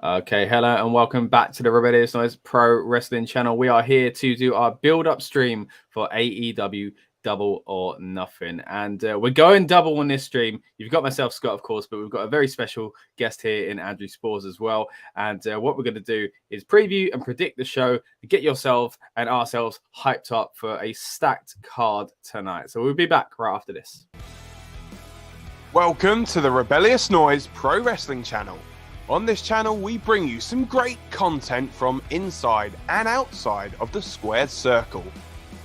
Okay, hello and welcome back to the Rebellious Noise Pro Wrestling channel. We are here to do our build-up stream for AEW Double or Nothing. And we're going double on this stream. You've got myself, Scott, of course, but we've got a very special guest here in Andrew Spores as well. And what we're going to do is preview and predict the show, get yourself and ourselves hyped up for a stacked card tonight. So we'll be back right after this. Welcome to the Rebellious Noise Pro Wrestling channel. On this channel, we bring you some great content from inside and outside of the squared circle.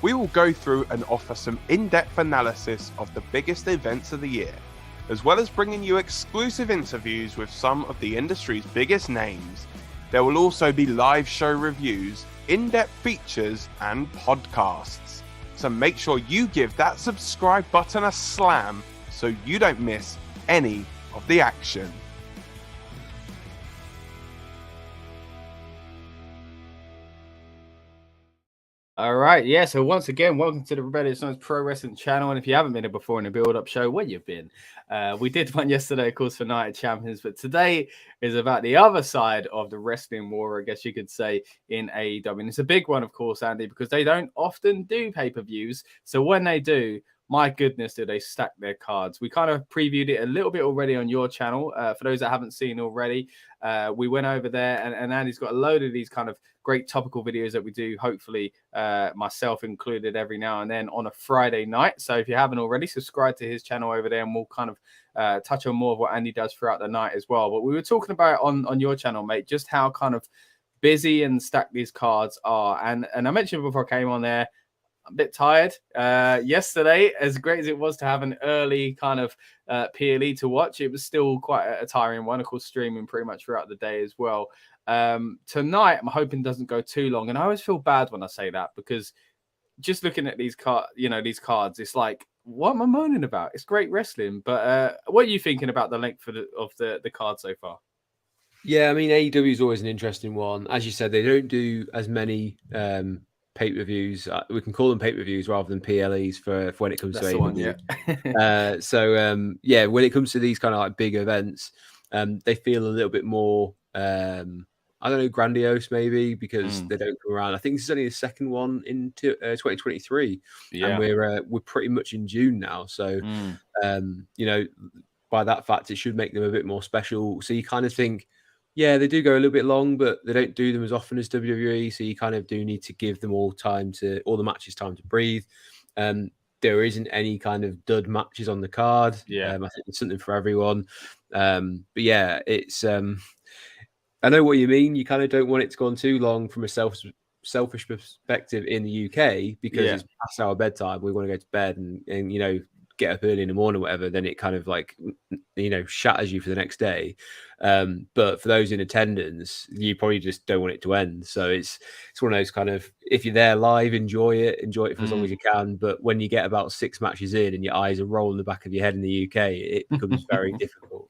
We will go through and offer some in-depth analysis of the biggest events of the year, as well as bringing you exclusive interviews with some of the industry's biggest names. There will also be live show reviews, in-depth features, and podcasts. So make sure you give that subscribe button a slam so you don't miss any of the action. All right, yeah. So once again, welcome to the Rebellious Noise Pro Wrestling channel. And if you haven't been here before in a build-up show, where you've been? We did one yesterday, of course, for Night of Champions, but today is about the other side of the wrestling war, I guess you could say, in AEW. And it's a big one, of course, Andy, because they don't often do pay-per-views. So when they do, my goodness, do they stack their cards. We kind of previewed it a little bit already on your channel. For those that haven't seen already, we went over there, and Andy's got a load of these kind of great topical videos that we do, hopefully myself included, every now and then on a Friday night. So if you haven't already, subscribe to his channel over there, and we'll kind of touch on more of what Andy does throughout the night as well. But we were talking about on your channel, mate, just how kind of busy and stacked these cards are. And I mentioned before I came on there, a bit tired yesterday. As great as it was to have an early kind of PLE to watch, it was still quite a tiring one. Of course, streaming pretty much throughout the day as well. Tonight, I'm hoping doesn't go too long, and I always feel bad when I say that, because just looking at these these cards, it's like, what am I moaning about? It's great wrestling, but what are you thinking about the length of the card so far? Yeah, I mean, AEW is always an interesting one. As you said, they don't do as many pay-per-views. We can call them pay-per-views rather than PLEs for when it comes to AEW. Yeah, when it comes to these kind of like big events, they feel a little bit more, I don't know, grandiose maybe, because they don't come around. I think this is only the second one in 2023, and we're pretty much in June now. So, you know, by that fact, it should make them a bit more special. So you kind of think, yeah, they do go a little bit long, but they don't do them as often as WWE. So you kind of do need to give them all the matches time to breathe. There isn't any kind of dud matches on the card. I think it's something for everyone. But yeah, it's I know what you mean. You kind of don't want it to go on too long from a selfish perspective in the UK, because it's past our bedtime. We want to go to bed and you know, get up early in the morning or whatever. Then it kind of like, you know, shatters you for the next day. But for those in attendance, you probably just don't want it to end. So it's one of those kind of, if you're there live, enjoy it for as long as you can. But when you get about 6 matches in and your eyes are rolling the back of your head in the UK, it becomes very difficult.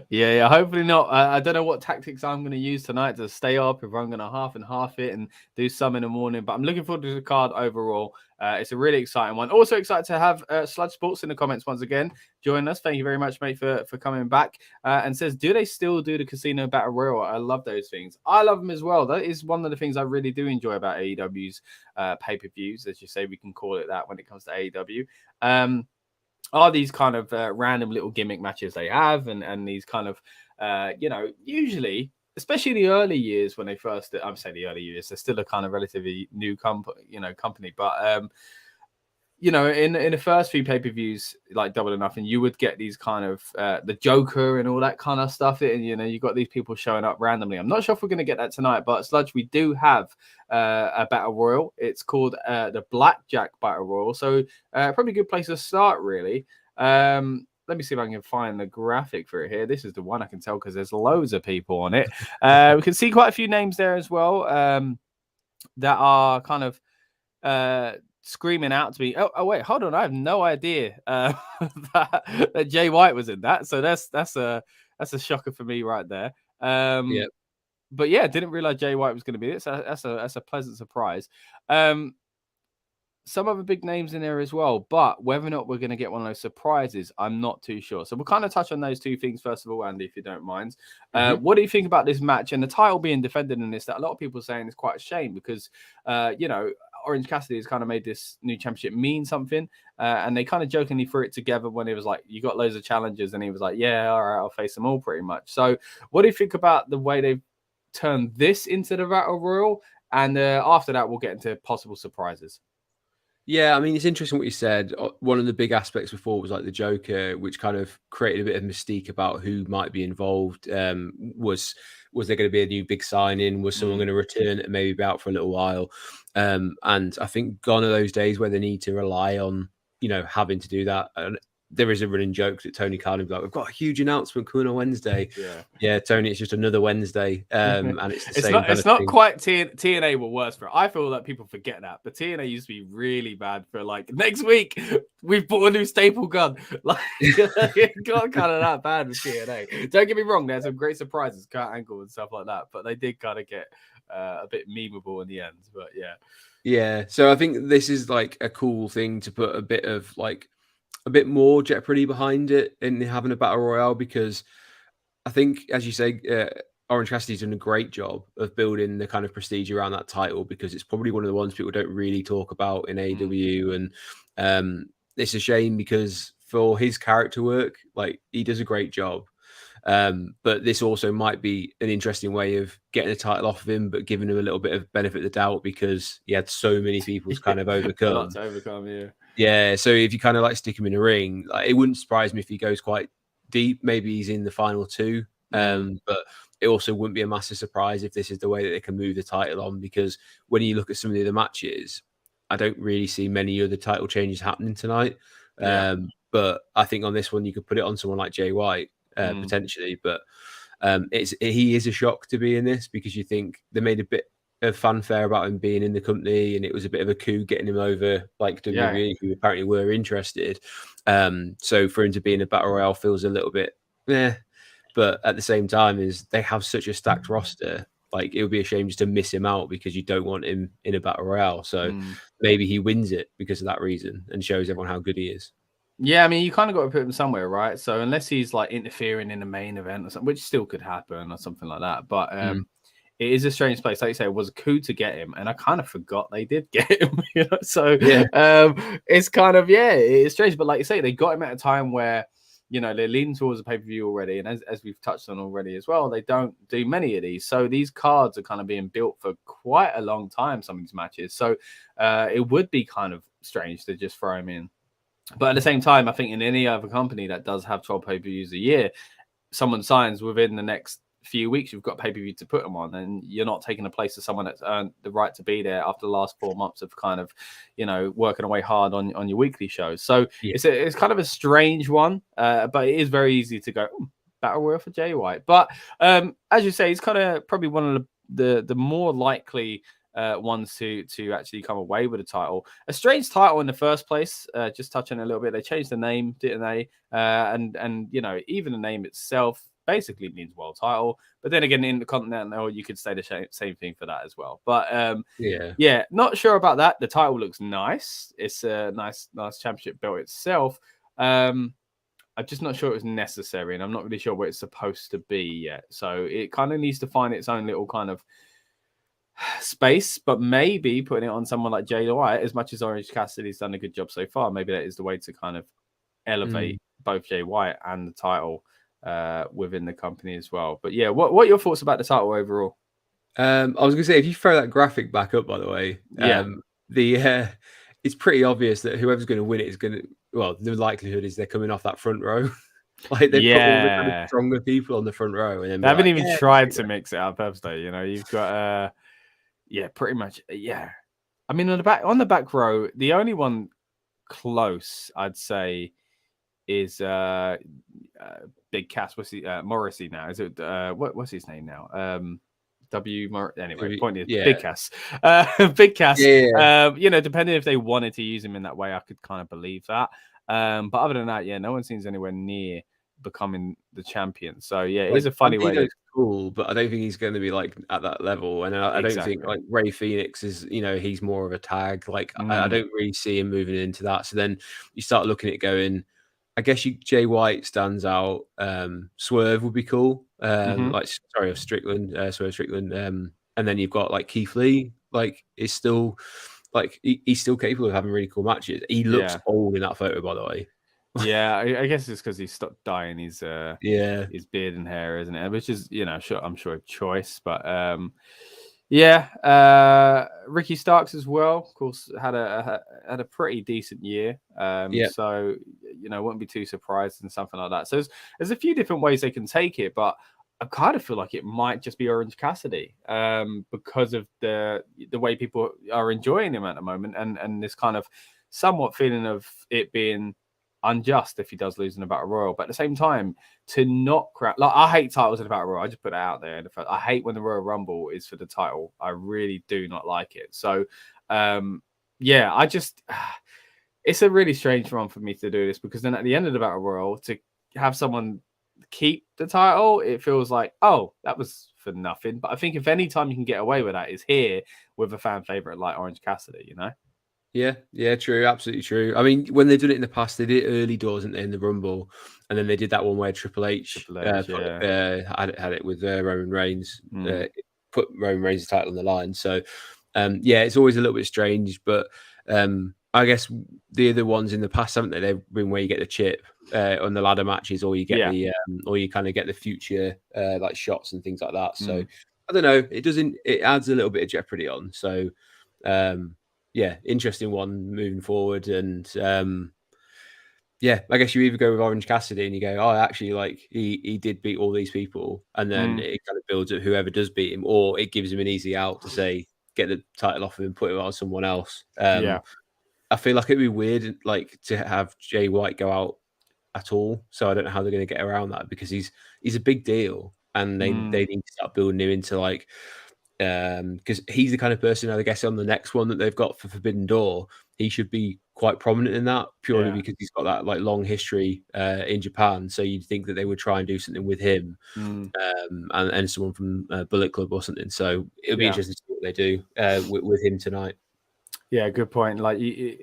Yeah, hopefully not. I don't know what tactics I'm going to use tonight to stay up, if I'm going to half and half it and do some in the morning. But I'm looking forward to the card overall. It's a really exciting one. Also excited to have Sludge Sports in the comments once again. Join us. Thank you very much, mate, for coming back. And says, do they still do the Casino Battle Royal? I love those things. I love them as well. That is one of the things I really do enjoy about AEW's pay-per-views, as you say, we can call it that when it comes to AEW. Are these kind of random little gimmick matches they have, and these kind of, you know, usually, especially the early years when they first, I'm saying the early years, they're still a kind of relatively new company, but you know, in the first few pay-per-views like Double or Nothing, you would get these kind of the Joker and all that kind of stuff. And you know, you got these people showing up randomly. I'm not sure if we're going to get that tonight, but Sludge, we do have a battle royal. It's called the Blackjack Battle Royal. So probably a good place to start, really. Let me see if I can find the graphic for it here. This is the one I can tell because there's loads of people on it. We can see quite a few names there as well that are kind of screaming out to me. Oh wait, hold on. I have no idea that Jay White was in that. So that's a shocker for me right there. But yeah, didn't realize Jay White was going to be it. So that's a pleasant surprise. some other big names in there as well, but whether or not we're going to get one of those surprises, I'm not too sure. So we'll kind of touch on those two things first of all, Andy, if you don't mind. What do you think about this match and the title being defended in this? That a lot of people are saying is quite a shame because, Orange Cassidy has kind of made this new championship mean something, and they kind of jokingly threw it together when it was like, you got loads of challenges, and he was like, yeah, all right, I'll face them all pretty much. So what do you think about the way they've turned this into the Battle Royal? And after that, we'll get into possible surprises. Yeah, I mean, it's interesting what you said. One of the big aspects before was like the Joker, which kind of created a bit of mystique about who might be involved. Was there going to be a new big signing? Was someone going to return and maybe be out for a little while? And I think gone are those days where they need to rely on, having to do that. And there is a running joke that Tony Khan would be like, we've got a huge announcement coming on Wednesday. Yeah, Tony, it's just another Wednesday. And it's the same. It's not quite TNA were worse for it. I feel that people forget that. But TNA used to be really bad for like next week we've bought a new staple gun. Like it got kind of that bad with TNA. Don't get me wrong, there's some great surprises, Kurt Angle and stuff like that, but they did kind of get a bit memeable in the end. But yeah. So I think this is like a cool thing to put a bit more jeopardy behind it in having a battle royale, because I think, as you say, Orange Cassidy's done a great job of building the kind of prestige around that title, because it's probably one of the ones people don't really talk about in AEW. And it's a shame because for his character work, like, he does a great job. But this also might be an interesting way of getting the title off of him, but giving him a little bit of benefit of the doubt because he had so many people to kind of overcome. Lots to overcome, yeah. Yeah, so if you kind of like stick him in a ring, like, it wouldn't surprise me if he goes quite deep. Maybe he's in the final two, but it also wouldn't be a massive surprise if this is the way that they can move the title on, because when you look at some of the other matches, I don't really see many other title changes happening tonight. But I think on this one, you could put it on someone like Jay White, potentially. But he is a shock to be in this, because you think they made a bit of fanfare about him being in the company, and it was a bit of a coup getting him over, like WWE, who apparently were interested. So for him to be in a battle royale feels a little bit but at the same time, is they have such a stacked roster, like, it would be a shame just to miss him out because you don't want him in a battle royale. So maybe he wins it because of that reason and shows everyone how good he is. Yeah, I mean, you kind of got to put him somewhere, right? So unless he's like interfering in the main event or something, which still could happen or something like that, but it is a strange place. Like you say, it was a coup to get him, and I kind of forgot they did get him. So it's kind of it's strange. But like you say, they got him at a time where they're leaning towards a pay-per-view already, and as we've touched on already as well, they don't do many of these. So these cards are kind of being built for quite a long time. Some of these matches, so it would be kind of strange to just throw him in. But at the same time, I think in any other company that does have 12 pay-per-views a year, someone signs within the next few weeks, you've got pay-per-view to put them on, and you're not taking the place of someone that's earned the right to be there after the last 4 months of kind of, working away hard on your weekly shows. So it's kind of a strange one, but it is very easy to go, battle royal for Jay White. But as you say, he's kind of probably one of the more likely ones to actually come away with a title. A strange title in the first place. Just touching a little bit, they changed the name, didn't they? And even the name itself basically means world title. But then again, in the Continental, you could say the same thing for that as well. But not sure about that. The title looks nice. It's a nice championship belt itself. I'm just not sure it was necessary, and I'm not really sure what it's supposed to be yet. So it kind of needs to find its own little kind of space, but maybe putting it on someone like Jay White, as much as Orange Cassidy's done a good job so far, maybe that is the way to kind of elevate both Jay White and the title within the company as well. But yeah, what are your thoughts about the title overall? I was gonna say, if you throw that graphic back up, by the way, it's pretty obvious that whoever's going to win it is going to, the likelihood is they're coming off that front row. Like, they put all the kind of stronger people on the front row, and then they haven't even tried to mix it up, have they? You've got pretty much. I mean, on the back row, the only one close, I'd say, is Big Cass. What's he? Morrissey now? Is it what's his name now? Anyway, point is Big Cass. Big Cass. Depending if they wanted to use him in that way, I could kind of believe that. But other than that, no one seems anywhere near becoming the champion. So yeah, it is a funny way. Bandito's cool, but I don't think he's going to be like at that level. And I don't think like Ray Phoenix is, he's more of a tag. Like I don't really see him moving into that. So then you start looking at going, I guess Jay White stands out. Swerve would be cool. Swerve Strickland. And then you've got like Keith Lee. Like is still like he's still capable of having really cool matches. He looks old in that photo, by the way. Yeah, I guess it's because he stopped dyeing his beard and hair, isn't it? Which is, I'm sure a choice, but Ricky Starks as well, of course, had a pretty decent year. So wouldn't be too surprised in something like that. So there's a few different ways they can take it, but I kind of feel like it might just be Orange Cassidy because of the way people are enjoying him at the moment, and this kind of somewhat feeling of it being unjust if he does lose in a battle royal. But at the same time, to not crap, like I hate titles in a battle royal. I just put it out there. I hate when the Royal Rumble is for the title. I really do not like it. So I just it's a really strange one for me to do this, because then at the end of the battle royal to have someone keep the title, it feels like, oh, that was for nothing. But I think if any time you can get away with that is here with a fan favorite like Orange Cassidy, Yeah, true, absolutely true. I mean, when they've done it in the past, they did it early doors, didn't they, in the Rumble, and then they did that one where Triple H had it with Roman Reigns, put Roman Reigns' title on the line. So, it's always a little bit strange, but I guess the other ones in the past, haven't they? They've been where you get the chip on the ladder matches, or you get or you kind of get the future like shots and things like that. So I don't know. It adds a little bit of jeopardy on. So. Interesting one moving forward. And I guess you either go with Orange Cassidy and you go, oh, actually, like he did beat all these people, and then it kind of builds up whoever does beat him, or it gives him an easy out to say, get the title off of him, put it on someone else. I feel like it'd be weird, like to have Jay White go out at all. So I don't know how they're going to get around that, because he's a big deal, and they need to start building him into like. Because he's the kind of person, I guess, on the next one that they've got for Forbidden Door, he should be quite prominent in that, purely because he's got that like long history in Japan. So you'd think that they would try and do something with him, and someone from Bullet Club or something. So it'll be interesting to see what they do with him tonight. Yeah, good point. Like you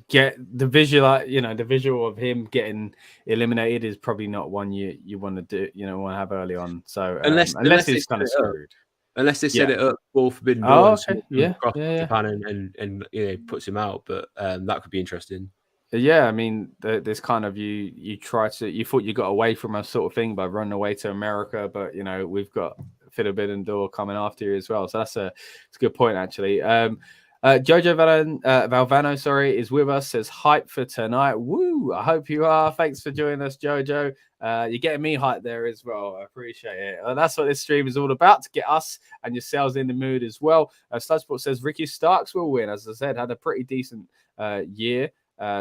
get the visual, the visual of him getting eliminated is probably not one you want to do, want to have early on. So unless it's kind of screwed. Unless they set it up for Forbidden Door across Japan and puts him out, but that could be interesting. Yeah, I mean, this kind of you thought you got away from a sort of thing by running away to America, but we've got Forbidden Door coming after you as well. So it's a good point actually. Jojo Valvano, is with us, says hype for tonight. Woo! I hope you are. Thanks for joining us, Jojo. You're getting me hyped there as well. I appreciate it. That's what this stream is all about, to get us and yourselves in the mood as well. Studsport says Ricky Starks will win. As I said, had a pretty decent year.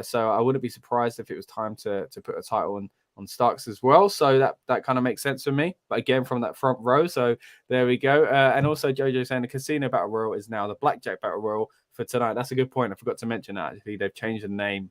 So I wouldn't be surprised if it was time to put a title on Starks as well. So that kind of makes sense for me. But again, from that front row. So there we go. And also Jojo saying the Casino Battle Royal is now the Blackjack Battle Royal for tonight. That's a good point. I forgot to mention that. Actually, they've changed the name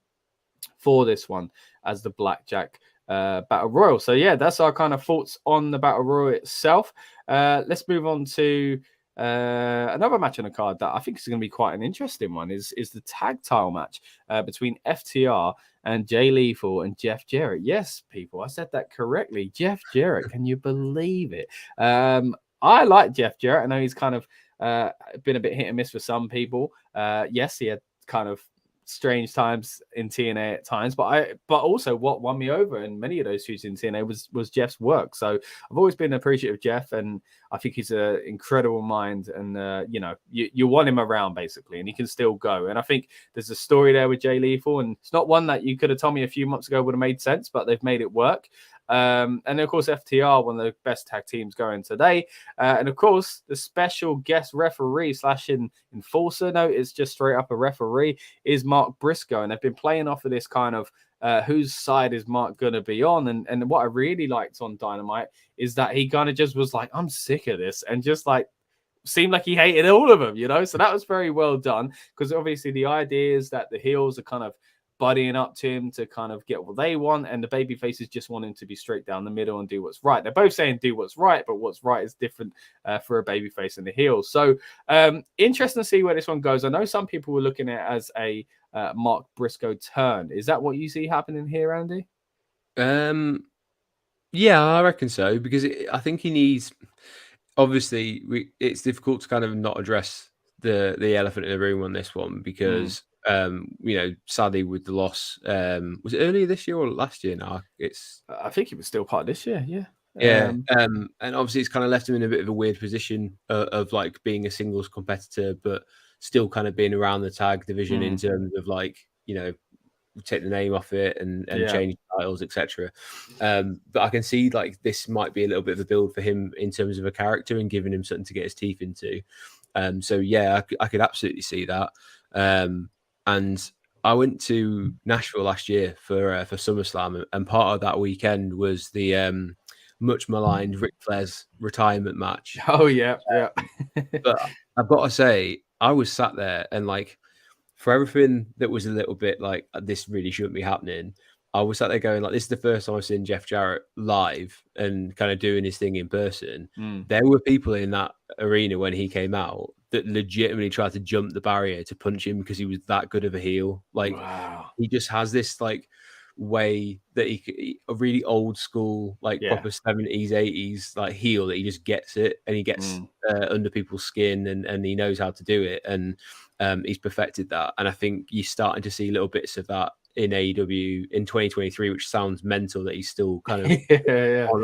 for this one as the Blackjack Battle Royal. So yeah, that's our kind of thoughts on the Battle Royal itself. Let's move on to another match on the card that I think is going to be quite an interesting one. Is the tag title match between FTR and Jay Lethal and Jeff Jarrett. Yes, people, I said that correctly. Jeff Jarrett. Can you believe it? I like Jeff Jarrett. I know he's kind of been a bit hit and miss for some people. Yes, he had kind of strange times in TNA at times, but also what won me over in many of those shoots in TNA was Jeff's work. So I've always been appreciative of Jeff, and I think he's an incredible mind, and you want him around basically, and he can still go. And I think there's a story there with Jay Lethal, and it's not one that you could have told me a few months ago would have made sense, but they've made it work. And of course, FTR, one of the best tag teams going today. And of course, the special guest referee / enforcer, no, it's just straight up a referee, is Mark Briscoe. And they've been playing off of this kind of whose side is Mark going to be on. And what I really liked on Dynamite is that he kind of just was like, I'm sick of this. And just like, seemed like he hated all of them, So that was very well done, because obviously the idea is that the heels are kind of buddying up to him to kind of get what they want, and the baby faces just want him to be straight down the middle and do what's right. They're both saying do what's right, but what's right is different for a baby face and the heel. So interesting to see where this one goes. I know some people were looking at it as a Mark Briscoe turn. Is that what you see happening here, Andy? Yeah, I reckon so, because I think he needs. Obviously, it's difficult to kind of not address the elephant in the room on this one because sadly with the loss, was it earlier this year or last year? Now I think it was still part of this year. Yeah. And obviously it's kind of left him in a bit of a weird position of like being a singles competitor, but still kind of being around the tag division in terms of like, take the name off it and change titles, etc. But I can see like this might be a little bit of a build for him in terms of a character and giving him something to get his teeth into. So yeah, I could absolutely see that. And I went to Nashville last year for SummerSlam, and part of that weekend was the much maligned Ric Flair's retirement match. Oh yeah. But I've got to say, I was sat there and like, for everything that was a little bit like this really shouldn't be happening, I was sat there going like, this is the first time I've seen Jeff Jarrett live and kind of doing his thing in person. There were people in that arena when he came out that legitimately tried to jump the barrier to punch him because he was that good of a heel. Like, wow. He just has this like way that a really old school, like proper 70s, 80s like heel that he just gets it, and he gets under people's skin, and he knows how to do it, and he's perfected that. And I think you're starting to see little bits of that in AEW in 2023, which sounds mental that he's still kind of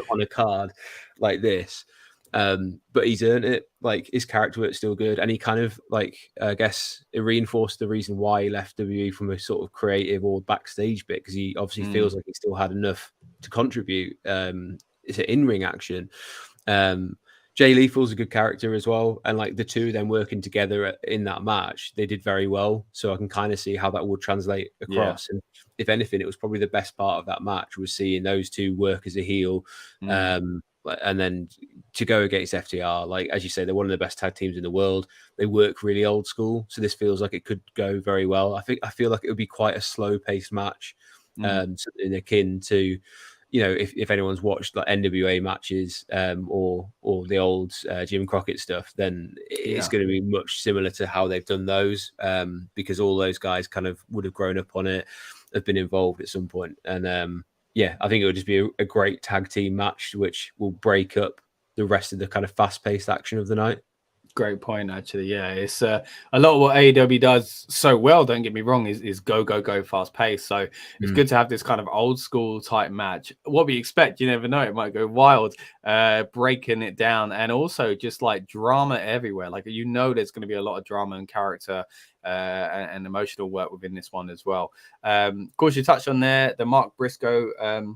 on a card like this. But he's earned it. Like, his character work's still good, and he kind of like, I guess it reinforced the reason why he left WWE from a sort of creative or backstage bit, because he obviously feels like he still had enough to contribute to in-ring action. Jay Lethal's a good character as well, and like the two of them working together in that match, they did very well. So I can kind of see how that would translate across. And if anything, it was probably the best part of that match was seeing those two work as a heel. And then to go against FTR, like as you say, they're one of the best tag teams in the world. They work really old school, so this feels like it could go very well. I feel like it would be quite a slow paced match, something akin to, if anyone's watched like NWA matches or the old Jim Crockett stuff, then it's going to be much similar to how they've done those, because all those guys kind of would have grown up on it, have been involved at some point, and I think it would just be a great tag team match, which will break up the rest of the kind of fast-paced action of the night. Great point, actually. Yeah, it's a lot of what AEW does so well, don't get me wrong, is go fast pace. So it's good to have this kind of old school type match. What we expect, you never know, it might go wild, breaking it down, and also just like drama everywhere. Like, there's going to be a lot of drama and character and emotional work within this one as well. Of course, you touched on the Mark Briscoe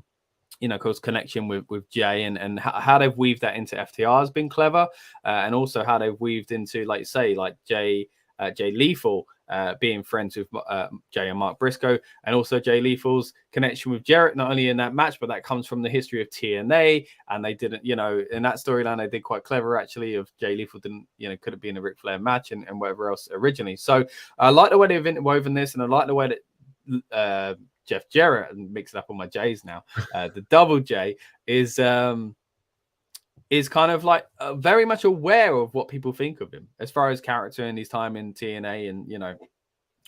of course, connection with Jay and how they've weaved that into FTR has been clever, and also how they've weaved into, like you say, like Jay Lethal being friends with Jay and Mark Briscoe, and also Jay Lethal's connection with Jarrett, not only in that match, but that comes from the history of TNA, and they didn't, in that storyline, they did quite clever, actually, of Jay Lethal didn't, could have been a Ric Flair match and whatever else originally. So I like the way they've interwoven this, and I like the way that Jeff Jarrett, and mixing up all my J's now, the Double J is kind of like very much aware of what people think of him as far as character and his time in TNA, and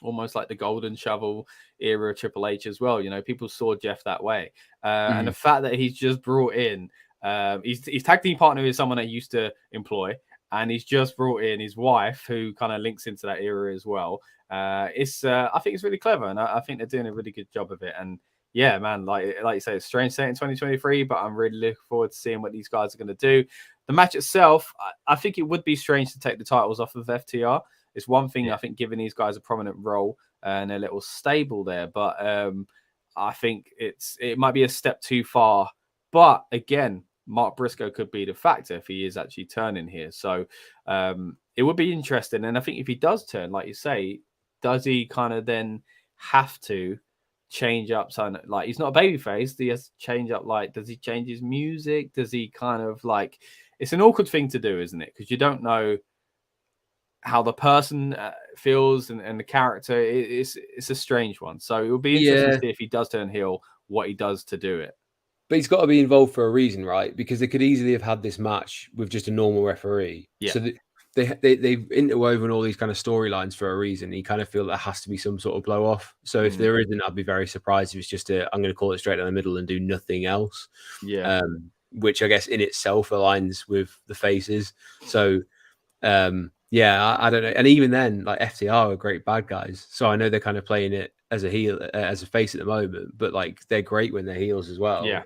almost like the Golden Shovel era of Triple H as well. People saw Jeff that way, and the fact that he's just brought in his tag team partner is someone that he used to employ, and he's just brought in his wife, who kind of links into that era as well. I think it's really clever, and I think they're doing a really good job of it. And yeah, man, like you say, it's strange saying 2023, but I'm really looking forward to seeing what these guys are going to do. The match itself, I think it would be strange to take the titles off of FTR. It's one thing, I think, giving these guys a prominent role and a little stable there, but I think it might be a step too far. But again, Mark Briscoe could be the factor if he is actually turning here. So it would be interesting. And I think if he does turn, like you say, does he kind of then have to change up something? Like, he's not a babyface. He has to change up, like, does he change his music? Does he kind of like, it's an awkward thing to do, isn't it? Because you don't know how the person feels and the character. It's a strange one. So it will be interesting to see if he does turn heel, what he does to do it. But he's got to be involved for a reason, right? Because they could easily have had this match with just a normal referee. Yeah. So they've interwoven all these kind of storylines for a reason. You kind of feel there has to be some sort of blow off. So if there isn't, I'd be very surprised if it's just I'm going to call it straight down the middle and do nothing else. Yeah. Which I guess in itself aligns with the faces. So I don't know. And even then, like FTR are great bad guys. So I know they're kind of playing it as a heel, as a face at the moment, but like they're great when they're heels as well. Yeah.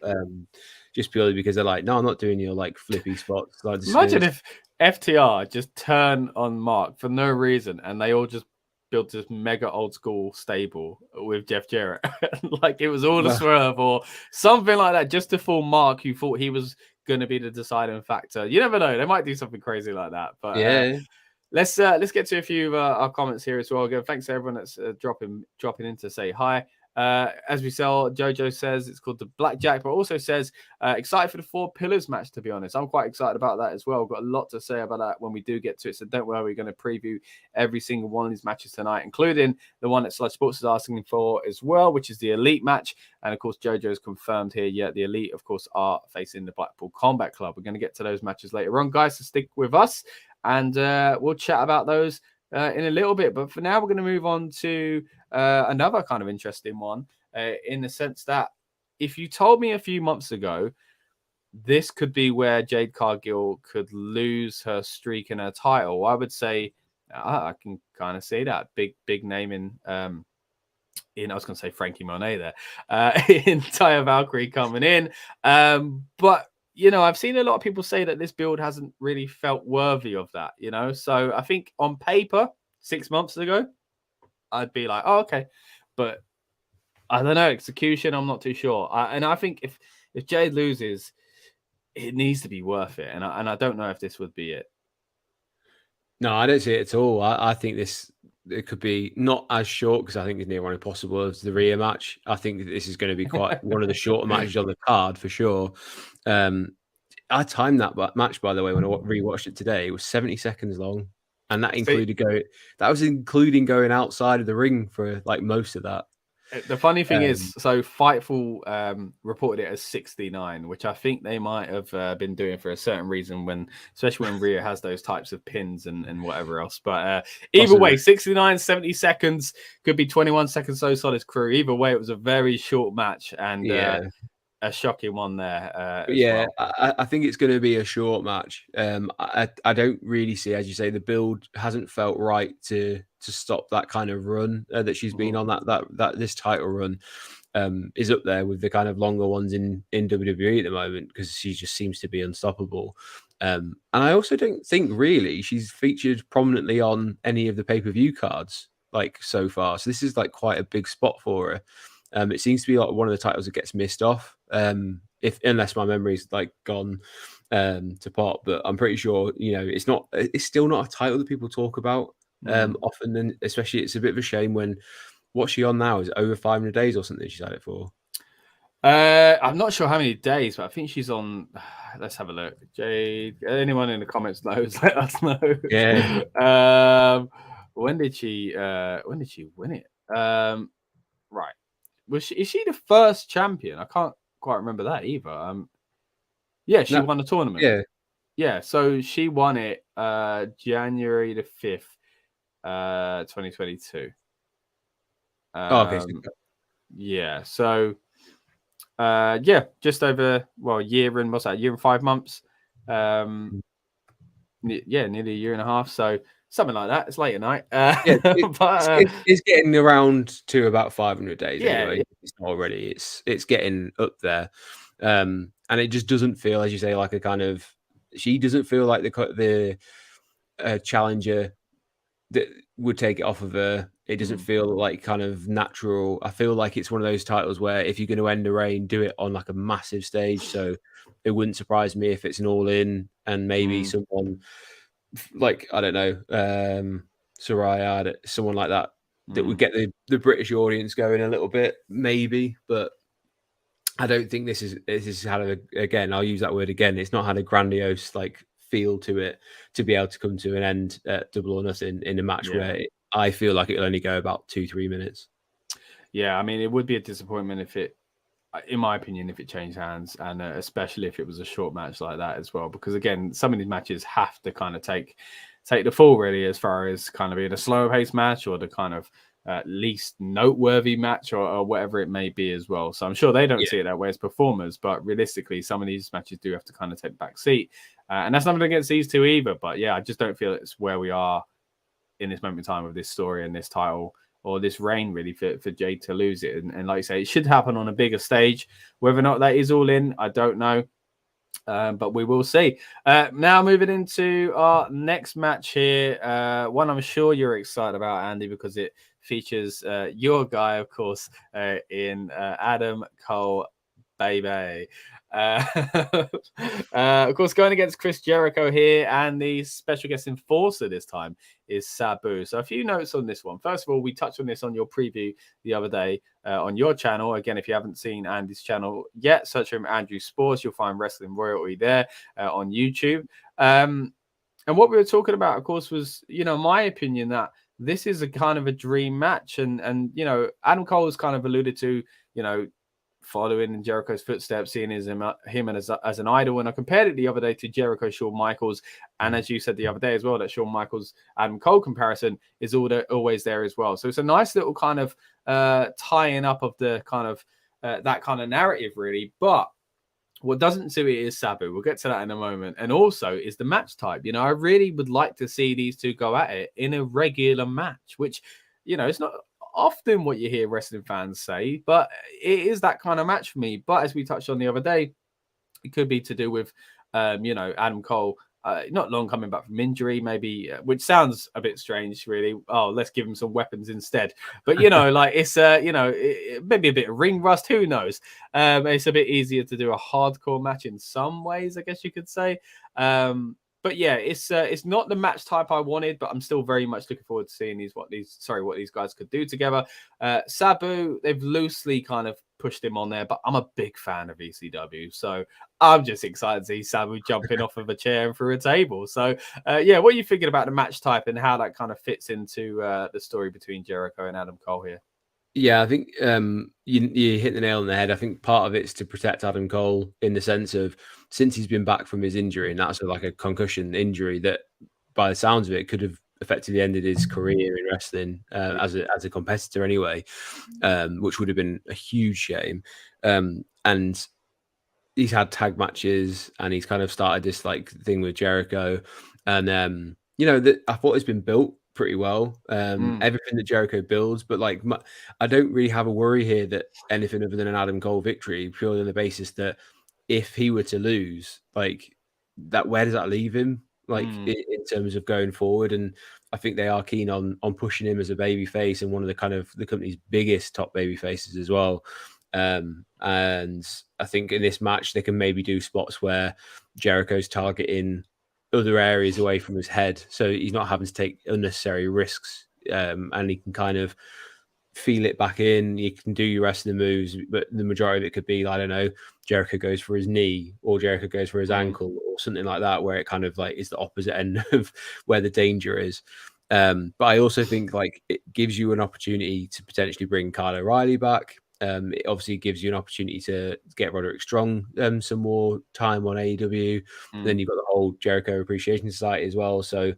Just purely because they're like, no, I'm not doing your like flippy spots. Like, imagine if FTR just turn on Mark for no reason and they all just built this mega old school stable with Jeff Jarrett. Like it was all a swerve or something like that, just to fool Mark, who thought he was going to be the deciding factor. You never know. They might do something crazy like that. But let's get to a few of our comments here as well. Again, thanks to everyone that's dropping in to say hi. As we saw, Jojo says it's called the Blackjack, but also says excited for the 4 Pillars match. To be honest, I'm quite excited about that as well. Got a lot to say about that when we do get to it, so don't worry. We're going to preview every single one of these matches tonight, including the one that Sludge Sports is asking for as well, which is the Elite match. And of course, Jojo has confirmed here. Yeah, the Elite, of course, are facing the Blackpool Combat Club. We're going to get to those matches later on, guys. So stick with us, and we'll chat about those in a little bit. But for now, we're going to move on to another kind of interesting one, in the sense that if you told me a few months ago this could be where Jade Cargill could lose her streak and her title, I would say I can kind of see that. Big name in I was going to say Frankie Monet there, in Taya Valkyrie coming in. But you know, I've seen a lot of people say that this build hasn't really felt worthy of that, you know. So I think on paper, 6 months ago, I'd be like, oh, okay. But I don't know, execution, I'm not too sure. And I think if Jade loses, it needs to be worth it. And I don't know if this would be it. No, I don't see it at all. I think it could be not as short, because I think it's near on impossible as the Rhea match. I think this is going to be quite one of the shorter matches on the card for sure. I timed that match, by the way, when I rewatched it today. It was 70 seconds long, and that included including going outside of the ring for like most of that. The funny thing is, so Fightful reported it as 69, which I think they might have been doing for a certain reason, especially when Rhea has those types of pins and whatever else. But either way, 69, 70 seconds, could be 21 seconds, so solid crew. Either way, it was a very short match and a shocking one there. I think it's going to be a short match. I don't really see, as you say, the build hasn't felt right to stop that kind of run that she's been on. That this title run is up there with the kind of longer ones in WWE at the moment, because she just seems to be unstoppable. And I also don't think really she's featured prominently on any of the pay-per-view cards like so far. So this is like quite a big spot for her. It seems to be like one of the titles that gets missed off, unless my memory's like gone to pot. But I'm pretty sure, you know, it's still not a title that people talk about often. And especially, it's a bit of a shame when what's she on now? Is it over 500 days or something she's had it for? I'm not sure how many days, but I think she's on. Let's have a look. Jade, anyone in the comments knows? Let us know. Yeah. When did she win it? Right. Is she the first champion? I can't quite remember that either. She won the tournament. Yeah. So she won it January the 5th, 2022. Okay. Yeah. So just over a year and what's that? A year and 5 months. Nearly a year and a half. So something like that. It's late at night. It's getting around to about 500 days. Anyway. Yeah. It's already. It's getting up there, and it just doesn't feel, as you say, like a kind of. She doesn't feel like the challenger that would take it off of her. It doesn't feel like kind of natural. I feel like it's one of those titles where if you're going to end the reign, do it on like a massive stage. So it wouldn't surprise me if it's an all-in and maybe someone. Like, I don't know, Soraya, someone like that would get the British audience going a little bit, maybe. But I don't think this is had again. I'll use that word again. It's not had a grandiose like feel to it to be able to come to an end at Double or Nothing in a match where I feel like it'll only go about 2-3 minutes. Yeah, I mean, it would be a disappointment if it, in my opinion, if it changed hands, and especially if it was a short match like that as well, because again, some of these matches have to kind of take the fall really, as far as kind of being a slower paced match or the kind of least noteworthy match or whatever it may be as well. So I'm sure they don't see it that way as performers, but realistically, some of these matches do have to kind of take back seat, and that's nothing against these two either. But yeah, I just don't feel it's where we are in this moment in time of this story and this title or this reign really for Jay to lose it. And like I say, it should happen on a bigger stage. Whether or not that is All In, I don't know. But we will see. Now moving into our next match here. One I'm sure you're excited about, Andy, because it features your guy, of course, in Adam Cole, baby. Of course, going against Chris Jericho here, and the special guest enforcer this time is Sabu. So a few notes on this one. First of all, we touched on this on your preview the other day on your channel. Again, if you haven't seen Andy's channel yet, search him Andrew Sports. You'll find Wrestling Royalty there on YouTube. And what we were talking about, of course, was, my opinion that this is a kind of a dream match. And Adam Cole has kind of alluded to, following in Jericho's footsteps, seeing him as an idol. And I compared it the other day to Jericho, Shawn Michaels. And as you said the other day as well, that Shawn Michaels, Adam Cole comparison is always there as well. So it's a nice little kind of tying up of the kind of that kind of narrative, really. But what doesn't suit it is Sabu. We'll get to that in a moment. And also is the match type. I really would like to see these two go at it in a regular match, which, it's not often what you hear wrestling fans say, but it is that kind of match for me. But as we touched on the other day, it could be to do with, Adam Cole not long coming back from injury, maybe, which sounds a bit strange, really. Oh, let's give him some weapons instead. But, it's, maybe a bit of ring rust. Who knows? It's a bit easier to do a hardcore match in some ways, I guess you could say. But yeah, it's not the match type I wanted, but I'm still very much looking forward to seeing what these guys could do together. Sabu, they've loosely kind of pushed him on there, but I'm a big fan of ECW, so I'm just excited to see Sabu jumping off of a chair and through a table. So what are you thinking about the match type and how that kind of fits into the story between Jericho and Adam Cole here? Yeah, I think you hit the nail on the head. I think part of it's to protect Adam Cole in the sense of, since he's been back from his injury, and that's like a concussion injury that, by the sounds of it, could have effectively ended his career in wrestling as a competitor anyway, which would have been a huge shame. And he's had tag matches, and he's kind of started this like thing with Jericho, and I thought it's been built pretty well. Everything that Jericho builds, but like I don't really have a worry here that anything other than an Adam Cole victory, purely on the basis that if he were to lose, like that, where does that leave him? Like in terms of going forward. And I think they are keen on pushing him as a baby face and one of the kind of the company's biggest top baby faces as well. And I think in this match they can maybe do spots where Jericho's targeting other areas away from his head, so he's not having to take unnecessary risks, and he can kind of feel it back in. You can do your rest of the moves, but the majority of it could be, I don't know, Jericho goes for his knee or Jericho goes for his ankle or something like that, where it kind of like is the opposite end of where the danger is. But I also think like it gives you an opportunity to potentially bring Kyle O'Reilly back. It obviously gives you an opportunity to get Roderick Strong some more time on AEW. Then you've got the whole Jericho Appreciation Society as well. So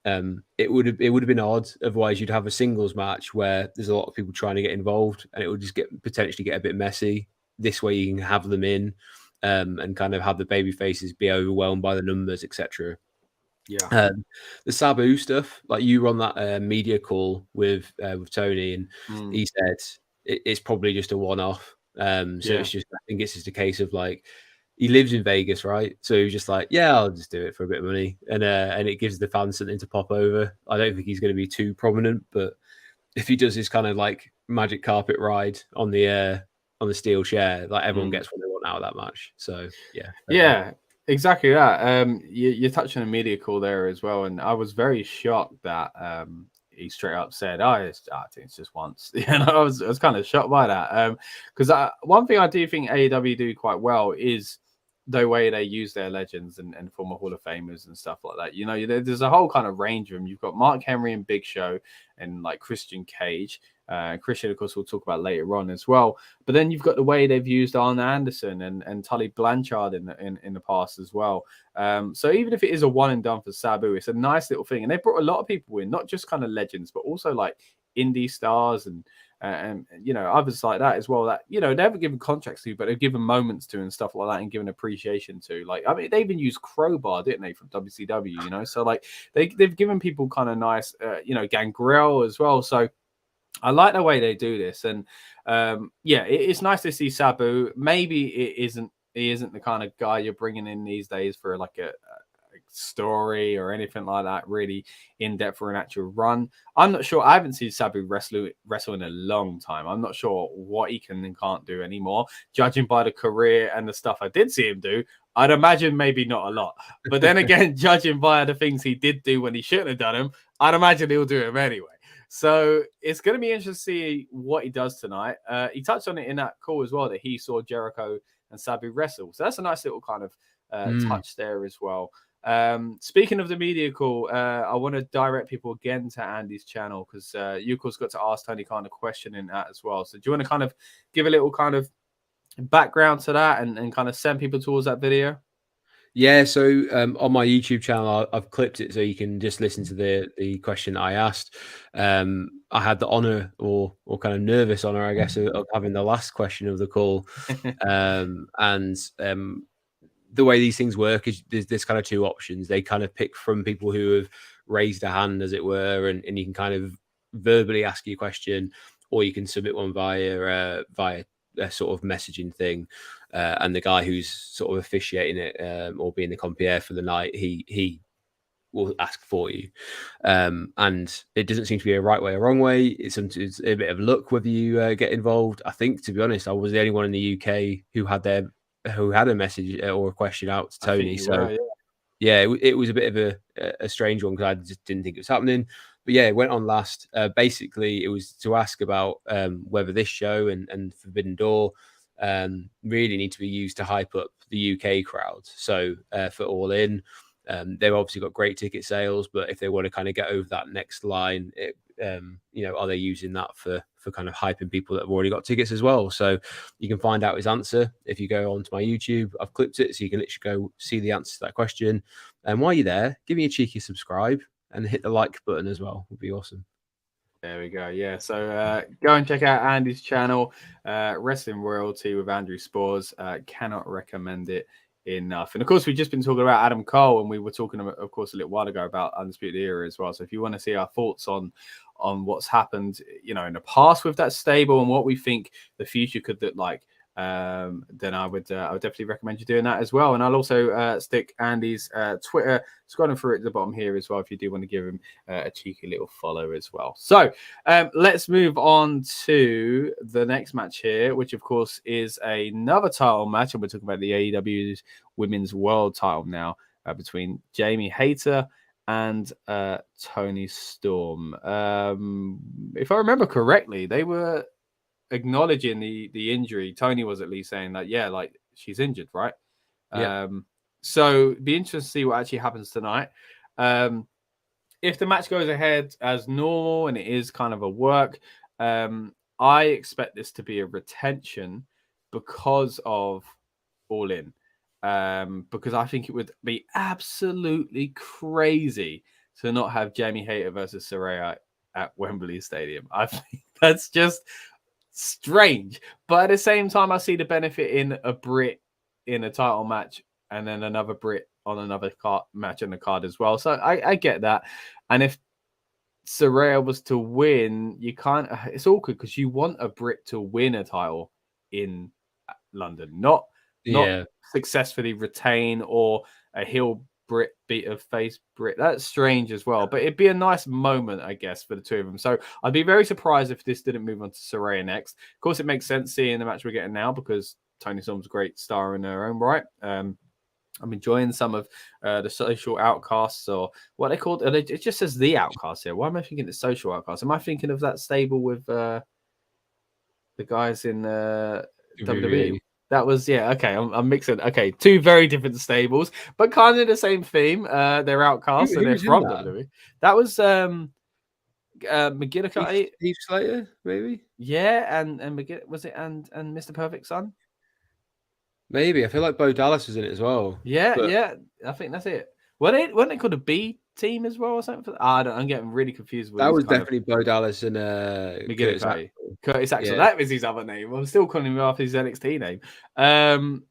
it would have been odd. Otherwise, you'd have a singles match where there's a lot of people trying to get involved, and it would just potentially get a bit messy. This way, you can have them in and kind of have the baby faces be overwhelmed by the numbers, etc. Yeah. The Sabu stuff, like you were on that media call with Tony, and he said it's probably just a one-off. It's just, I think it's just a case of like, he lives in Vegas, right? So he's just like, yeah, I'll just do it for a bit of money, and it gives the fans something to pop over. I don't think he's going to be too prominent, but if he does his kind of like magic carpet ride on the steel chair, like everyone gets what they want out of that match. So yeah, exactly that. You touched on a media call there as well, and I was very shocked that he straight up said, I think it's just once. I was kind of shocked by that. Because one thing I do think AEW do quite well is the way they use their legends and former Hall of Famers and stuff like that. You know, there's a whole kind of range of them. You've got Mark Henry and Big Show and like Christian Cage. Christian, of course, we'll talk about later on as well. But then you've got the way they've used Arn Anderson and Tully Blanchard in the past as well. So even if it is a one and done for Sabu, it's a nice little thing. And they brought a lot of people in, not just kind of legends, but also like indie stars and you know, others like that as well, that, you know, they haven't given contracts to, but they've given moments to and stuff like that, and given appreciation to. Like, I mean, they even used Crowbar, didn't they, from WCW, you know? So like they've given people kind of nice, you know, Gangrel as well. So I like the way they do this. And yeah, it's nice to see Sabu. Maybe he isn't the kind of guy you're bringing in these days for like a story or anything like that, really in depth for an actual run. I'm not sure. I haven't seen Sabu wrestle in a long time. I'm not sure what he can and can't do anymore. Judging by the career and the stuff I did see him do, I'd imagine maybe not a lot. But then again, judging by the things he did do when he shouldn't have done them, I'd imagine he'll do them anyway. So it's going to be interesting to see what he does tonight. He touched on it in that call as well, that he saw Jericho and Sabu wrestle. So that's a nice little kind of touch there as well. Speaking of the media call, I want to direct people again to Andy's channel, because you, of course, got to ask Tony Khan a question in that as well. So do you want to kind of give a little kind of background to that and kind of send people towards that video? Yeah, so on my YouTube channel, I've clipped it so you can just listen to the question I asked. I had the honor or kind of nervous honor, I guess, of having the last question of the call. The way these things work is there's kind of two options. They kind of pick from people who have raised a hand, as it were, and you can kind of verbally ask your question, or you can submit one via a sort of messaging thing. And the guy who's sort of officiating it or being the compere for the night, he will ask for you. And it doesn't seem to be a right way or wrong way. It's a bit of luck whether you get involved. I think, to be honest, I was the only one in the UK who had a message or a question out to Tony. So yeah, it was a bit of a strange one, because I just didn't think it was happening. But yeah, it went on last. Basically, it was to ask about whether this show and Forbidden Door really need to be used to hype up the UK crowd. So for All In, they've obviously got great ticket sales, but if they want to kind of get over that next line, you know, are they using that for kind of hyping people that have already got tickets as well? So you can find out his answer if you go onto my YouTube. I've clipped it, so you can literally go see the answer to that question. And while you're there, give me a cheeky subscribe and hit the like button as well. Would be awesome. There we go. Yeah. So go and check out Andy's channel, Wrestling Royalty with Andrew Spores. Cannot recommend it enough. And of course, we've just been talking about Adam Cole, and we were talking, of course, a little while ago about Undisputed Era as well. So if you want to see our thoughts on what's happened, you know, in the past with that stable and what we think the future could look like, then I would definitely recommend you doing that as well. And I'll also stick Andy's Twitter, scrolling through it at the bottom here as well, if you do want to give him a cheeky little follow as well. So let's move on to the next match here, which of course is another title match, and we're talking about the AEW's Women's World Title now, between Jamie Hayter and Toni Storm. If I remember correctly, they were acknowledging the injury. Tony was at least saying that, yeah, like, she's injured, right? Yeah. So it'd be interesting to see what actually happens tonight. If the match goes ahead as normal and it is kind of a work, I expect this to be a retention because of All In. Because I think it would be absolutely crazy to not have Jamie Hayter versus Saraya at Wembley Stadium. I think that's just strange. But at the same time, I see the benefit in a Brit in a title match and then another Brit on another match on the card as well. So I get that. And if Saraya was to win, you can't. It's awkward because you want a Brit to win a title in London, not successfully retain, or a heel Brit beat a face Brit. That's strange as well. But it'd be a nice moment, I guess, for the two of them. So I'd be very surprised if this didn't move on to Saraya next. Of course, it makes sense seeing the match we're getting now, because Toni Storm's a great star in her own right. I'm enjoying some of the Social Outcasts, or what they called. It just says the Outcasts here. Why am I thinking the Social Outcasts? Am I thinking of that stable with the guys in WWE? That was okay. I'm mixing. Okay, two very different stables, but kind of the same theme. They're outcasts, so Who they're was in from that? WWE. That was McGillicuddy. Heath Slater, maybe. Yeah, and McGill was it and Mr. Perfect Son. Maybe I feel like Bo Dallas was in it as well. Yeah, but yeah. I think that's it. Weren't they called a B team as well or something? I'm getting really confused with that these was kind definitely Bo Dallas and Curtis McGillicuddy. Axel. Curtis Axel. Yeah. That was his other name. I'm still calling him after his NXT name.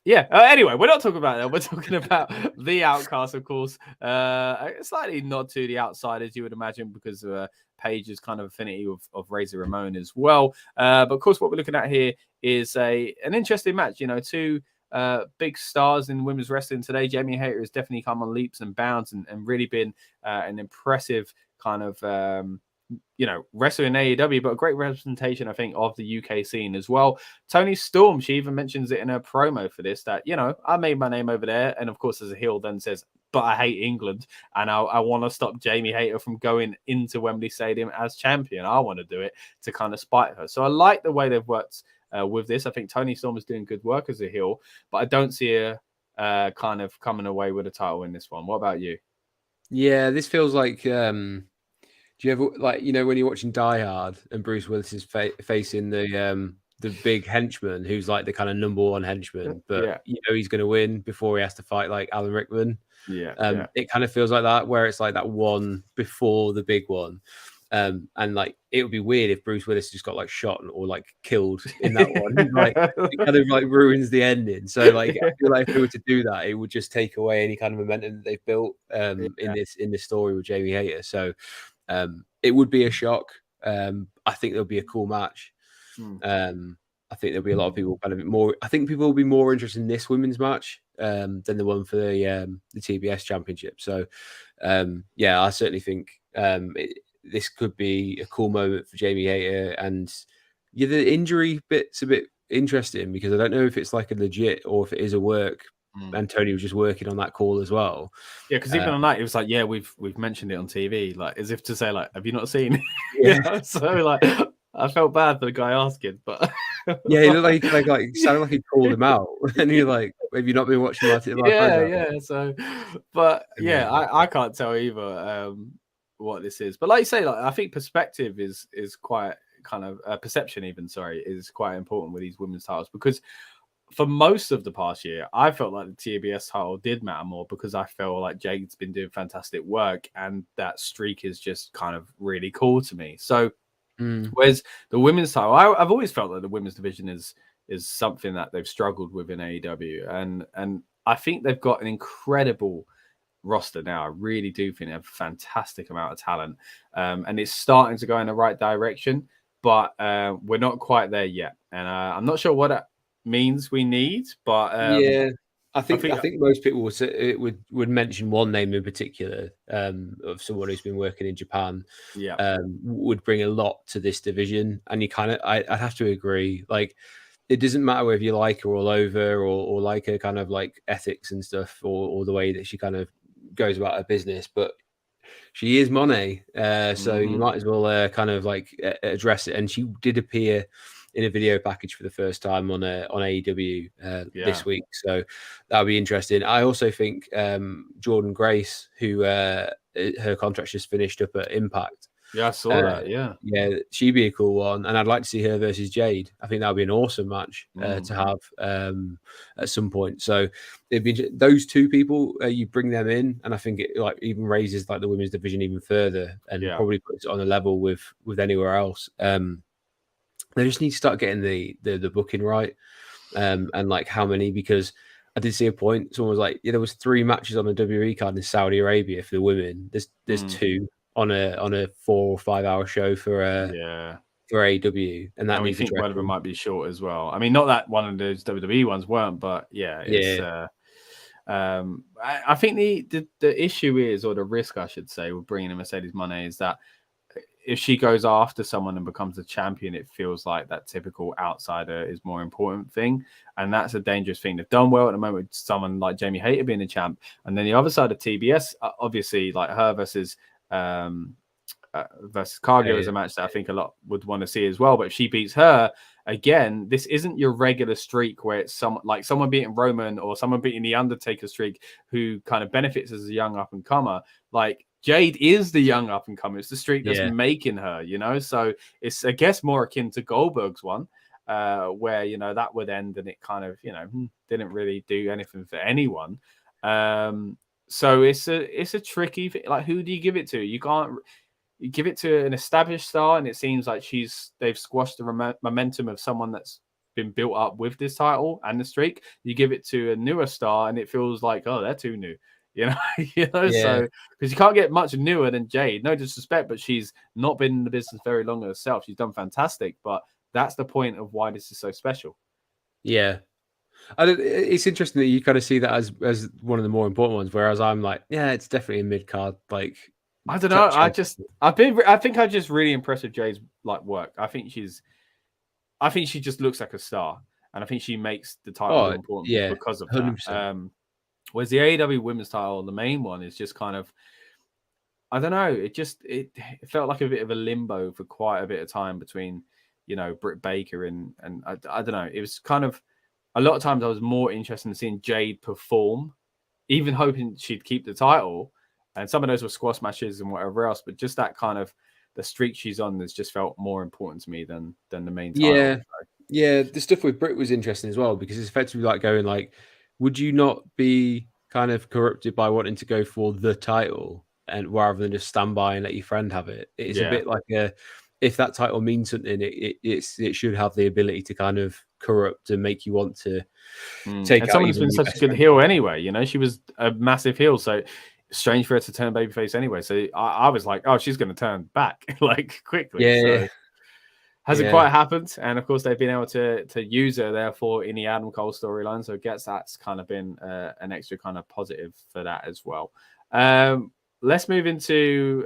Yeah. Anyway, we're not talking about that. We're talking about the Outcasts, of course. Slightly nod to the Outsiders, you would imagine, because of Paige's kind of affinity of Razor Ramon as well. But of course, what we're looking at here is an interesting match. You know, two big stars in women's wrestling today. Jamie Hayter has definitely come on leaps and bounds and really been an impressive kind of wrestling in AEW, but a great representation, I think, of the UK scene as well. Toni Storm, she even mentions it in her promo for this, that, I made my name over there. And of course, as a heel, then says, but I hate England. And I want to stop Jamie Hayter from going into Wembley Stadium as champion. I want to do it to kind of spite her. So I like the way they've worked with this. I think Toni Storm is doing good work as a heel, but I don't see her kind of coming away with a title in this one. What about you? Yeah, this feels like... do you ever when you're watching Die Hard and Bruce Willis is facing the big henchman who's like the kind of number one henchman, but he's going to win before he has to fight like Alan Rickman? It kind of feels like that, where it's like that one before the big one. And like it would be weird if Bruce Willis just got like shot or like killed in that one. Like it kind of like ruins the ending. So like I feel like if they were to do that, it would just take away any kind of momentum that they've built in this story with Jamie Hayter. So it would be a shock. I think there'll be a cool match. I think there'll be a lot of people kind of more. I think people will be more interested in this women's match than the one for the TBS Championship. So I certainly think this could be a cool moment for Jamie Hayter. And the injury bit's a bit interesting because I don't know if it's like a legit or if it is a work. And Tony was just working on that call as well. Yeah, because even on that, it was like, we've mentioned it on TV, like as if to say, like, have you not seen? Yeah. So like, I felt bad for the guy asking, but yeah, he looked like sounded like he called him out, and you're like, have you not been watching my yeah. So, but I can't tell either what this is. But like you say, like I think perspective is quite kind of perception, even is quite important with these women's titles because. For most of the past year, I felt like the TBS title did matter more because I feel like Jade's been doing fantastic work and that streak is just kind of really cool to me. So, whereas the women's title, I've always felt that the women's division is something that they've struggled with in AEW, and I think they've got an incredible roster now. I really do think they have a fantastic amount of talent, and it's starting to go in the right direction, but we're not quite there yet, and I'm not sure what means we need, but I think most people would mention one name in particular of someone who's been working in Japan. Would bring a lot to this division, and you kind of I have to agree. Like it doesn't matter whether you like her all over or like her kind of like ethics and stuff or the way that she kind of goes about her business, but she is Monet, so you might as well kind of like address it. And she did appear in a video package for the first time on AEW this week. So that'll be interesting. I also think Jordan Grace, who her contract just finished up at Impact. Yeah, I saw that. Yeah, she'd be a cool one, and I'd like to see her versus Jade. I think that would be an awesome match to have at some point. So it'd be those two people. You bring them in, and I think it like even raises like the women's division even further, and probably puts it on a level with anywhere else. They just need to start getting the booking right, and like how many, because I did see a point. Someone was like, there was 3 matches on the WWE card in Saudi Arabia for the women. There's 2 on a 4 or 5 hour show for AEW, and that means think one of them might be short as well. I mean, not that one of those WWE ones weren't, but I think the issue is, or the risk I should say, with bringing in Mercedes Moné is that if she goes after someone and becomes a champion, it feels like that typical outsider is more important thing. And that's a dangerous thing. They've done well at the moment with someone like Jamie Hayter being a champ. And then the other side of TBS, obviously, like her versus Cargill is a match that I think a lot would want to see as well. But if she beats her again, this isn't your regular streak where it's someone beating Roman or someone beating the Undertaker streak who kind of benefits as a young up and comer. Like Jade is the young up and comer. It's the streak that's making her, So it's, I guess, more akin to Goldberg's one, where, that would end and it kind of, didn't really do anything for anyone. So it's a tricky thing. Like, who do you give it to? You give it to an established star, and it seems like they've squashed the momentum of someone that's been built up with this title and the streak. You give it to a newer star, and it feels like, oh, they're too new. So because you can't get much newer than Jade. No disrespect, but she's not been in the business very long herself. She's done fantastic, but that's the point of why this is so special. Yeah. It's interesting that you kind of see that as one of the more important ones, whereas I'm like, yeah, it's definitely a mid card. Like, I don't know. I think I'm just really impressed with Jade's work. I think she just looks like a star, and I think she makes the title important because of 100%. That. Whereas the AEW Women's title, the main one, is just kind of, I don't know. It felt like a bit of a limbo for quite a bit of time between, Britt Baker and I don't know. It was kind of, a lot of times I was more interested in seeing Jade perform, even hoping she'd keep the title. And some of those were squash matches and whatever else, but just that kind of the streak she's on has just felt more important to me than the main title. Yeah, yeah. The stuff with Britt was interesting as well, because it's effectively like going like, would you not be kind of corrupted by wanting to go for the title and rather than just stand by and let your friend have it? It's a bit like if that title means something, it should have the ability to kind of corrupt and make you want to take. And someone who's been such a good heel anyway, she was a massive heel, so strange for her to turn babyface anyway. So I was like, oh, she's going to turn back quickly. Yeah. Hasn't quite happened, and of course they've been able to use her therefore in the Adam Cole storyline. So I guess that's kind of been an extra kind of positive for that as well. Let's move into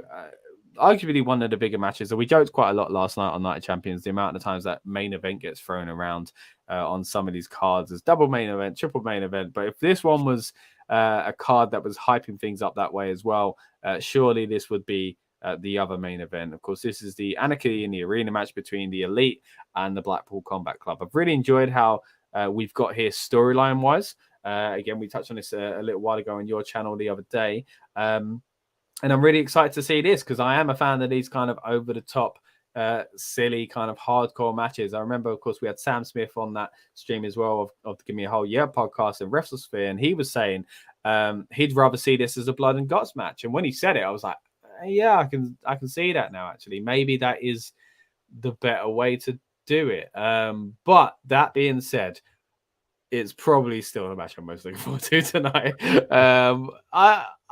arguably one of the bigger matches. So we joked quite a lot last night on Night of Champions, the amount of times that main event gets thrown around on some of these cards as double main event, triple main event. But if this one was a card that was hyping things up that way as well, surely this would be the other main event. Of course, this is the Anarchy in the Arena match between the Elite and the Blackpool Combat Club. I've really enjoyed how we've got here storyline wise. Again, we touched on this a little while ago on your channel the other day. And I'm really excited to see this because I am a fan of these kind of over the top, silly kind of hardcore matches. I remember, of course, we had Sam Smith on that stream as well of the Give Me a Whole Year podcast and WrestleSphere, and he was saying he'd rather see this as a blood and guts match. And when he said it, I was like, yeah, I can see that now. Actually, maybe that is the better way to do it. But that being said, it's probably still the match I'm most looking forward to tonight.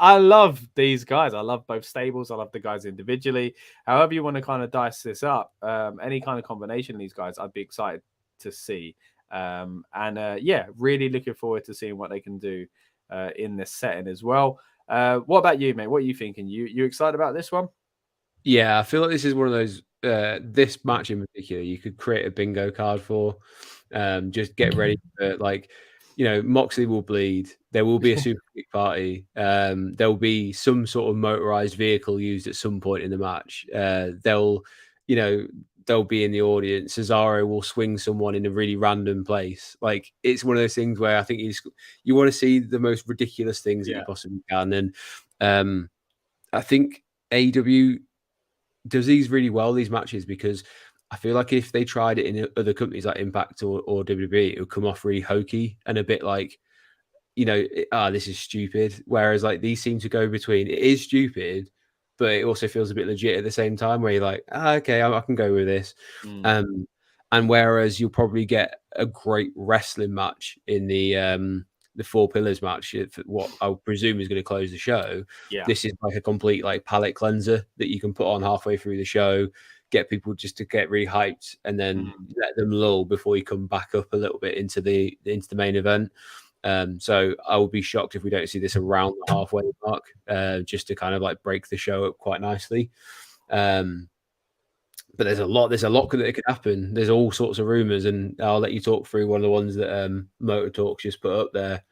I love these guys. I love both stables. I love the guys individually. However you want to kind of dice this up, any kind of combination of these guys, I'd be excited to see. Really looking forward to seeing what they can do in this setting as well. What about you, mate? What are you thinking? You excited about this one? Yeah, I feel like this is one of those. This match in particular, you could create a bingo card for. Just get ready for Moxley will bleed. There will be a super kick party. There will be some sort of motorized vehicle used at some point in the match. They'll be in the audience. Cesaro will swing someone in a really random place. Like, it's one of those things where I think you want to see the most ridiculous things that you possibly can. And I think AEW does these really well, these matches, because I feel like if they tried it in other companies like Impact or WWE, it would come off really hokey and a bit like, this is stupid. Whereas like these seem to go between, it is stupid, but it also feels a bit legit at the same time, where you're like, okay, I can go with this. And whereas you'll probably get a great wrestling match in the Four Pillars match, what I presume is going to close the show. Yeah. This is like a complete like palate cleanser that you can put on halfway through the show, get people just to get really hyped, and then let them lull before you come back up a little bit into the main event. So I will be shocked if we don't see this around the halfway mark, just to kind of like break the show up quite nicely. But there's a lot that could happen. There's all sorts of rumors, and I'll let you talk through one of the ones that Motor Talks just put up there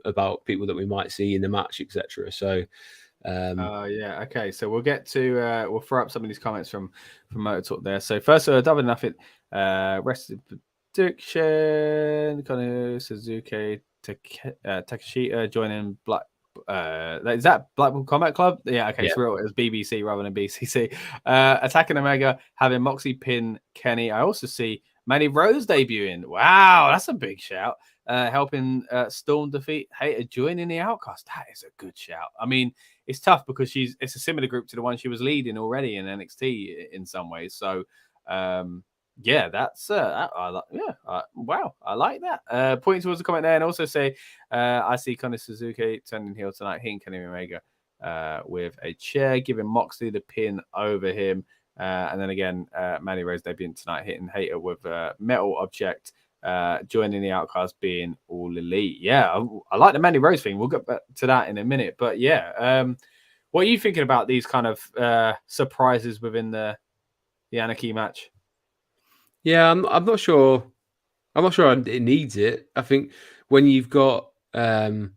about people that we might see in the match, etc. So Yeah. Okay. So we'll get to we'll throw up some of these comments from Motor Talk there. So first, double nothing. Rest of prediction. Kanu Suzuki Takashita joining Black. Is that Blackpool Combat Club? Yeah. Okay. Yeah. So it was BBC rather than BCC. Attacking Omega having Moxie pin Kenny. I also see Manny Rose debuting. Wow, that's a big shout. Helping Storm defeat Hater joining the Outcast. That is a good shout. I mean, it's tough because it's a similar group to the one she was leading already in NXT in some ways. So, yeah, that's wow, I like that. Pointing towards the comment there, and also say I see Kona Suzuki turning heel tonight, hitting Kenny Omega with a chair, giving Moxley the pin over him, and then again, Manny Rose debuting tonight, hitting Hater with a metal object. Joining the Outcast being all elite. Yeah, I like the Mandy Rose thing. We'll get back to that in a minute. But yeah, what are you thinking about these kind of surprises within the Anarchy match? Yeah, I'm not sure. I'm not sure it needs it. I think when you've got 4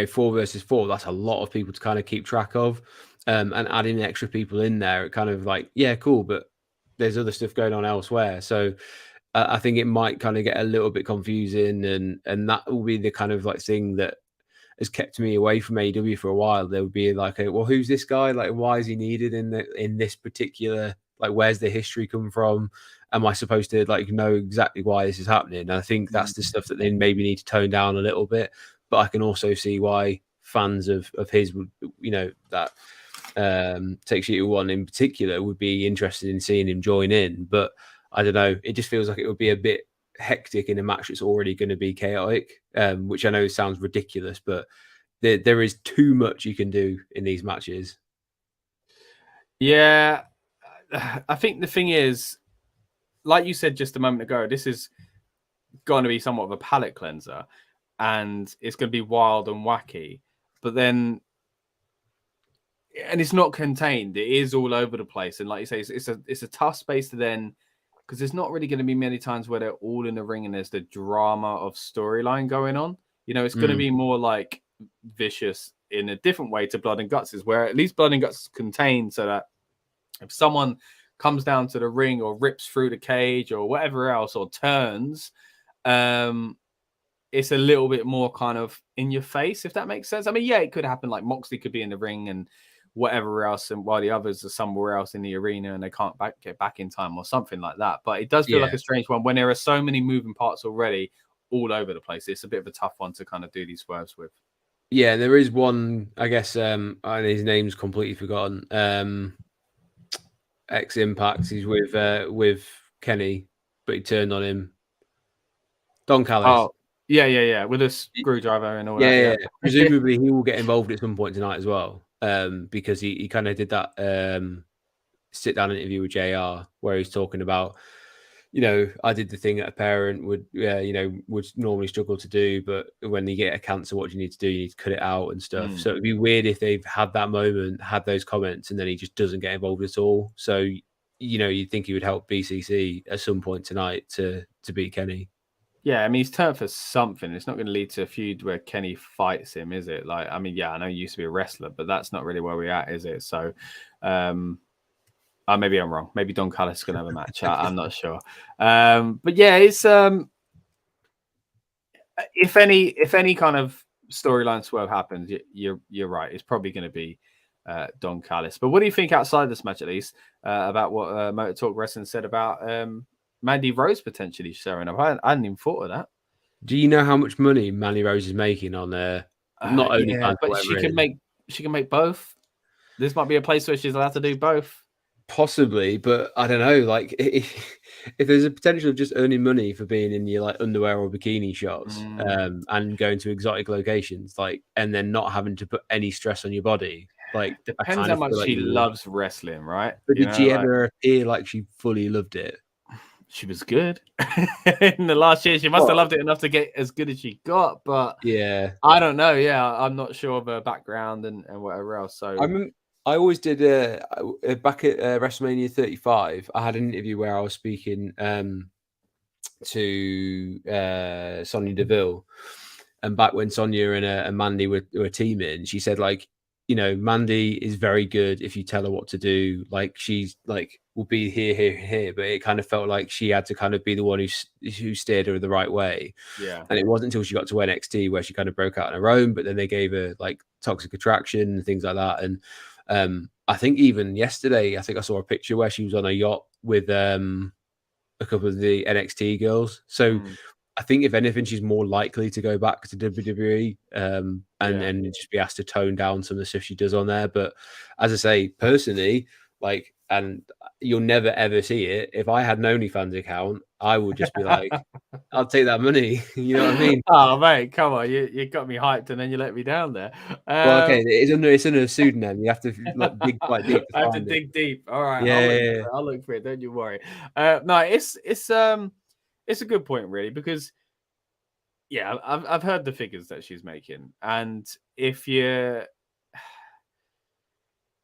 versus 4, that's a lot of people to kind of keep track of. And adding extra people in there, it kind of like, yeah, cool, but there's other stuff going on elsewhere. So I think it might kind of get a little bit confusing, and that will be the kind of like thing that has kept me away from AEW for a while. There would be like, well, who's this guy? Like, why is he needed in this particular? Like, where's the history come from? Am I supposed to like know exactly why this is happening? And I think that's the stuff that they maybe need to tone down a little bit. But I can also see why fans of his would, that Takes You to One in particular would be interested in seeing him join in. But I don't know. It just feels like it would be a bit hectic in a match that's already going to be chaotic, which I know sounds ridiculous, but there is too much you can do in these matches. Yeah, I think the thing is, like you said just a moment ago, this is going to be somewhat of a palate cleanser, and it's going to be wild and wacky. But then, and it's not contained; it is all over the place. And like you say, it's a tough space to then. Because there's not really going to be many times where they're all in the ring and there's the drama of storyline going on. It's going to be more like vicious in a different way to Blood and Guts is, where at least Blood and Guts is contained, so that if someone comes down to the ring or rips through the cage or whatever else or turns, it's a little bit more kind of in your face, if that makes sense. I mean, yeah, it could happen. Like Moxley could be in the ring and whatever else, and while the others are somewhere else in the arena and they can't get back in time or something like that. But it does feel like a strange one when there are so many moving parts already all over the place. It's a bit of a tough one to kind of do these swerves with. Yeah, there is one, I guess, and his name's completely forgotten. X Impact, he's with Kenny, but he turned on him. Don Callis. Oh, yeah, with a screwdriver and all that. Yeah. Presumably he will get involved at some point tonight as well. Because he kind of did that sit down interview with JR where he's talking about, I did the thing that a parent would normally struggle to do, but when you get a cancer, what do you need to do? You need to cut it out and stuff. So it'd be weird if they've had that moment, had those comments, and then he just doesn't get involved at all. So, you'd think he would help BCC at some point tonight to beat Kenny. Yeah, I mean, he's turned for something. It's not going to lead to a feud where Kenny fights him, is it? Like, I mean, yeah, I know he used to be a wrestler, but that's not really where we're at, is it? So, maybe I'm wrong. Maybe Don Callis is going to have a match. I'm not sure. But yeah, it's if any kind of storyline swerve happens, you're right. It's probably going to be Don Callis. But what do you think outside this match, at least, about what Motor Talk Wrestling said about Mandy Rose potentially showing up? I hadn't even thought of that. Do you know how much money Mandy Rose is making on not only but she can make both. This might be a place where she's allowed to do both. Possibly, but I don't know. Like, if there's a potential of just earning money for being in your like underwear or bikini shots, and going to exotic locations, like, and then not having to put any stress on your body, like, depends how much she loves wrestling, right? But did she ever appear like she fully loved it? She was good in the last year. She must have loved it enough to get as good as she got, but yeah, I don't know. Yeah, I'm not sure of her background and whatever else. So I always did back at WrestleMania 35. I had an interview where I was speaking to Sonya Deville, and back when Sonya and Mandy were teaming, she said like Mandy is very good if you tell her what to do. Like she's like will be here, but it kind of felt like she had to kind of be the one who steered her the right way. Yeah. And it wasn't until she got to NXT where she kind of broke out on her own. But then they gave her like Toxic Attraction and things like that. And I think even yesterday, I think I saw a picture where she was on a yacht with a couple of the NXT girls. So I think if anything, she's more likely to go back to WWE and just be asked to tone down some of the stuff she does on there. But as I say, personally, like, and you'll never ever see it. If I had an OnlyFans account, I would just be like, I'll take that money. You know what I mean? Oh mate, come on, you got me hyped and then you let me down there. Well, okay, it's under a pseudonym. You have to like, dig quite deep. I have to dig deep. All right, yeah, I'll look for it. Don't you worry. No, it's a good point, really, because I've heard the figures that she's making, and if you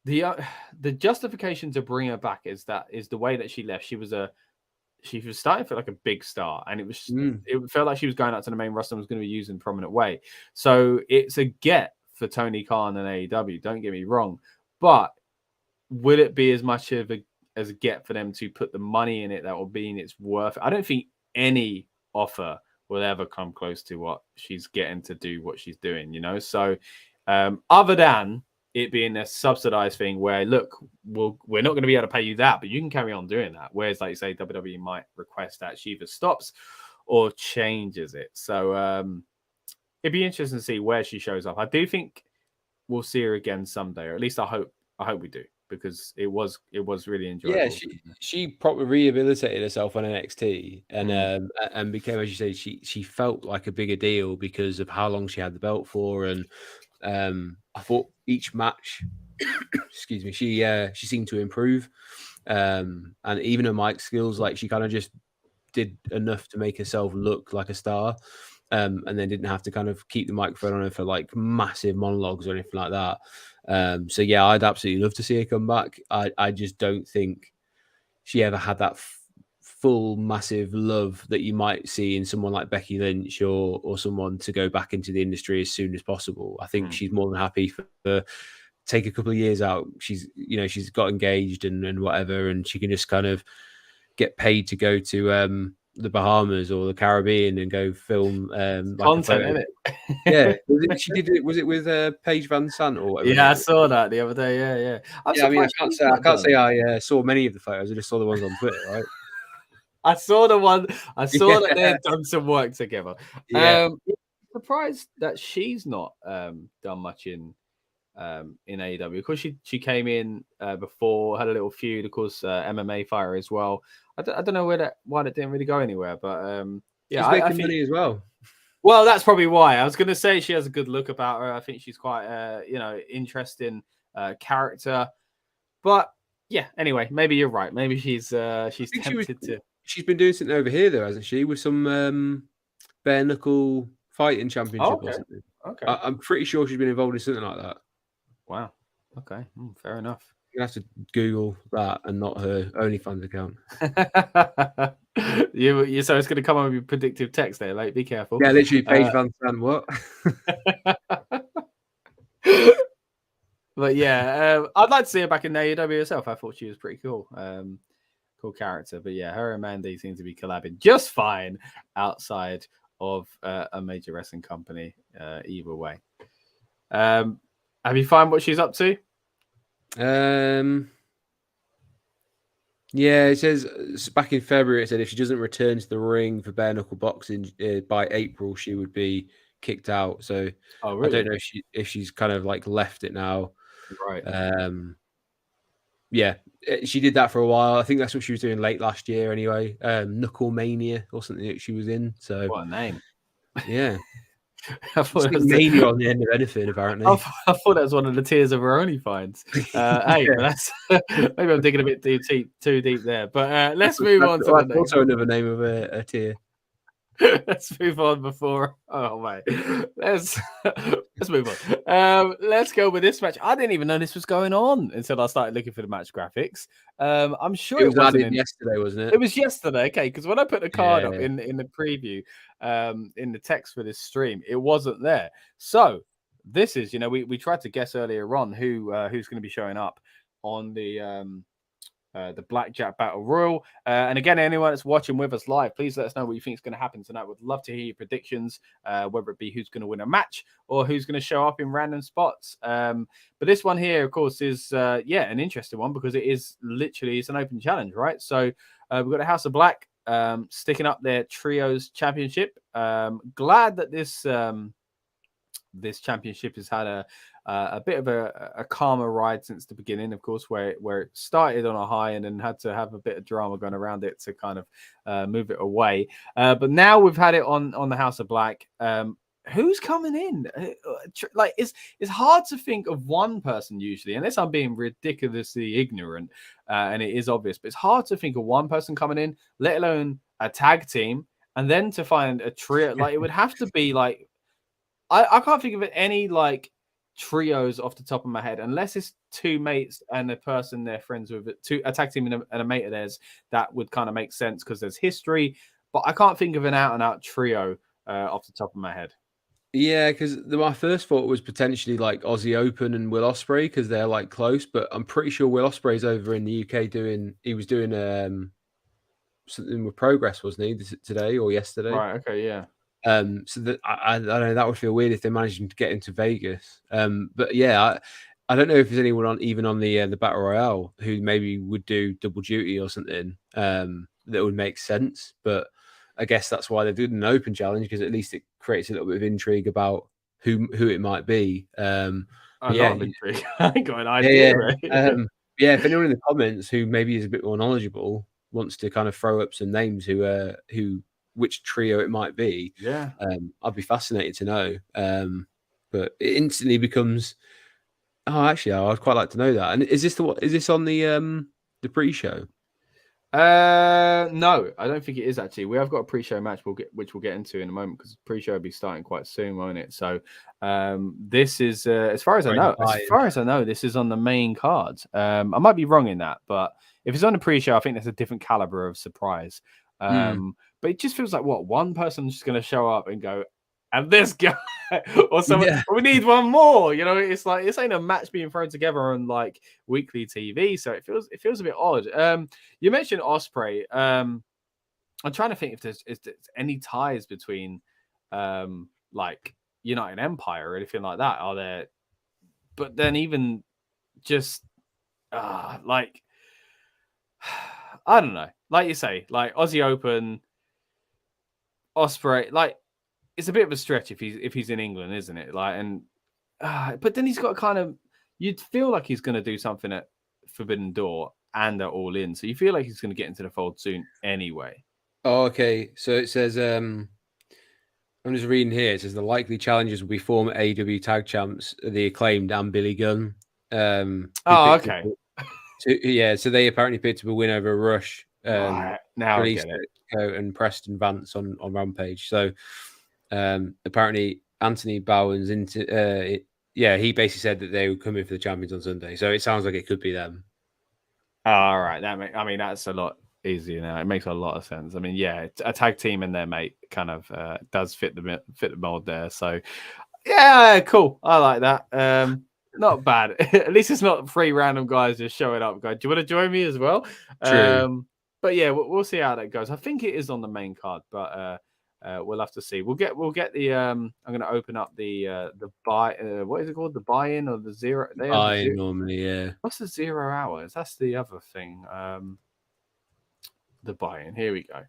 the justification to bring her back is the way that she left. She was starting to feel like a big star, and it felt like she was going out to the main roster and was going to be used in a prominent way. So it's a get for Tony Khan and AEW. Don't get me wrong, but will it be as much of as a get for them to put the money in it that will be in its worth? I don't think any offer will ever come close to what she's getting to do what she's doing. So other than it being a subsidized thing where, look, we're not going to be able to pay you that, but you can carry on doing that. Whereas, like you say, WWE might request that she either stops or changes it. So it'd be interesting to see where she shows up. I do think we'll see her again someday, or at least I hope we do, because it was really enjoyable. Yeah, she probably rehabilitated herself on NXT and became, as you say, she felt like a bigger deal because of how long she had the belt for, and I thought each match, excuse me, she seemed to improve, and even her mic skills, like she kind of just did enough to make herself look like a star, and then didn't have to kind of keep the microphone on her for like massive monologues or anything like that. So yeah, I'd absolutely love to see her come back. I just don't think she ever had that full massive love that you might see in someone like Becky Lynch or someone to go back into the industry as soon as possible. I think she's more than happy for take a couple of years out. She's got engaged and whatever, and she can just kind of get paid to go to the Bahamas or the Caribbean and go film content, isn't it? Yeah, was it with Paige Van Sant or whatever? Yeah, I saw that the other day. Yeah. I mean, I can't say I saw many of the photos. I just saw the ones on Twitter, right? I saw the one. I saw that they had done some work together. Yeah. Surprised that she's not done much in AEW. Of course, she came in before, had a little feud. Of course, MMA fighter as well. I don't know why that didn't really go anywhere, but she's making money as well. Well, that's probably why. I was going to say she has a good look about her. I think she's quite interesting character. But yeah, anyway, maybe you're right. Maybe she's tempted to. She's been doing something over here though, hasn't she? With some bare knuckle fighting championship or something. Okay. I'm pretty sure she's been involved in something like that. Wow. Okay. Fair enough. You have to Google that and not her OnlyFans account. So it's going to come on with your predictive text there. Like, be careful. Yeah, literally, Paige Van Sant. What? But yeah, I'd like to see her back in AEW herself. I thought she was pretty cool. Cool character. But yeah, her and Mandy seem to be collabing just fine outside of a major wrestling company. Either way. Have you found what she's up to? Yeah, it says back in February, it said if she doesn't return to the ring for bare knuckle boxing by April, she would be kicked out. So really? I don't know if she's kind of like left it now. Right. Yeah, she did that for a while. I think that's what she was doing late last year anyway. Knuckle Mania or something that she was in. So what a name. Yeah. I thought it was Mania on the end of anything, apparently. I thought that was one of the tiers of her OnlyFans. Hey, that's maybe I'm digging a bit too deep there. But let's move on to the next. Also another name of a tier. Let's move on before. Oh mate, let's move on. Let's go with this match. I didn't even know this was going on until I started looking for the match graphics. I'm sure it was added yesterday, wasn't it? It was yesterday. Okay, because when I put the card up in the preview, in the text for this stream, it wasn't there. So this is, we tried to guess earlier on who's going to be showing up on the Blackjack Battle Royal. And again, anyone that's watching with us live, please let us know what you think is going to happen tonight. We'd love to hear your predictions, whether it be who's going to win a match or who's going to show up in random spots. But this one here, of course, is an interesting one because it's an open challenge, right? So we've got the House of Black sticking up their Trios Championship. Glad that this championship has had a bit of a calmer ride since the beginning, of course, where it started on a high and then had to have a bit of drama going around it to kind of move it away. But now we've had it on the House of Black. Who's coming in? Like, it's hard to think of one person usually, unless I'm being ridiculously ignorant, and it is obvious. But it's hard to think of one person coming in, let alone a tag team, and then to find a trio. Like, it would have to be like, I can't think of any like trios off the top of my head, unless it's two mates and a person they're friends with, a tag team and a mate of theirs. That would kind of make sense because there's history, but I can't think of an out-and-out trio off the top of my head. Yeah, because my first thought was potentially like Aussie Open and Will Ospreay because they're like close, but I'm pretty sure Will Ospreay's over in the UK doing something with Progress, wasn't he, today or yesterday? Right. Okay. Yeah. So that I don't know, that would feel weird if they managed to get into Vegas. But yeah, I don't know if there's anyone on the Battle Royale who maybe would do double duty or something that would make sense. But I guess that's why they're doing an open challenge, because at least it creates a little bit of intrigue about who it might be. A lot of intrigue. I ain't got an idea. If anyone in the comments who maybe is a bit more knowledgeable wants to kind of throw up some names which trio it might be, I'd be fascinated to know. But it instantly becomes, actually, I'd quite like to know that. And is this on the pre-show? No, I don't think it is actually. We have got a pre-show match which we'll get into in a moment, because pre-show will be starting quite soon, won't it? So this is as far as I know, this is on the main card. I might be wrong in that, but if it's on the pre-show, I think there's a different caliber of surprise. But it just feels like one person's just going to show up and go, and this guy or someone, we need one more. It's like, this ain't a match being thrown together on like weekly TV, so it feels a bit odd. You mentioned Ospreay. I'm trying to think if there's any ties between like United Empire or anything like that. Are there? But then even just like, I don't know. Like you say, like Aussie Open, Ospreay, like, it's a bit of a stretch if he's in England, isn't it? Like, and but then he's got kind of, you'd feel like he's going to do something at Forbidden Door and at All In, so you feel like he's going to get into the fold soon anyway. Oh, okay. So it says, I'm just reading here. It says the likely challengers will be former AEW tag champs, the Acclaimed and Billy Gunn. Okay. So they apparently picked up a win over Rush. Right, now I get it. And Preston Vance on Rampage. So apparently Anthony Bowen's into he basically said that they would come in for the champions on Sunday. So it sounds like it could be them. All right, that's a lot easier now. It makes a lot of sense. I mean, yeah, a tag team and their mate kind of does fit the mold there. So yeah, cool. I like that. Not bad. At least it's not three random guys just showing up going, do you want to join me as well? True. But yeah, we'll see how that goes. I think it is on the main card, but we'll have to see. We'll get the. I'm going to open up the buy. What is it called? The buy-in or the zero? Buy-in normally, yeah. What's the 0 hours? That's the other thing. The buy-in. Here we go.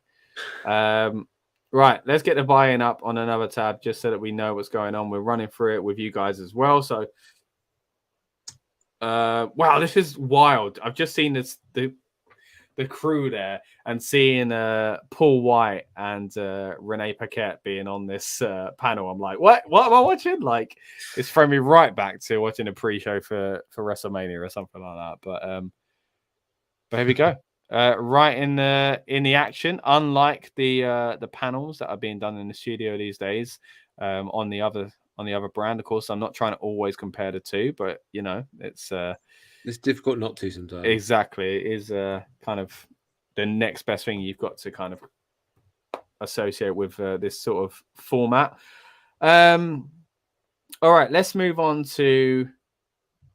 Right, let's get the buy-in up on another tab just so that we know what's going on. We're running through it with you guys as well. So, wow, this is wild. I've just seen the crew there and seeing Paul White and Renee Paquette being on this panel. I'm like, what am I watching? Like, it's throwing me right back to watching a pre-show for WrestleMania or something like that. But here we go. Right in the action, unlike the panels that are being done in the studio these days, on the other brand. Of course, I'm not trying to always compare the two, but it's difficult not to sometimes. Exactly. It is kind of the next best thing you've got to kind of associate with this sort of format. All right, let's move on to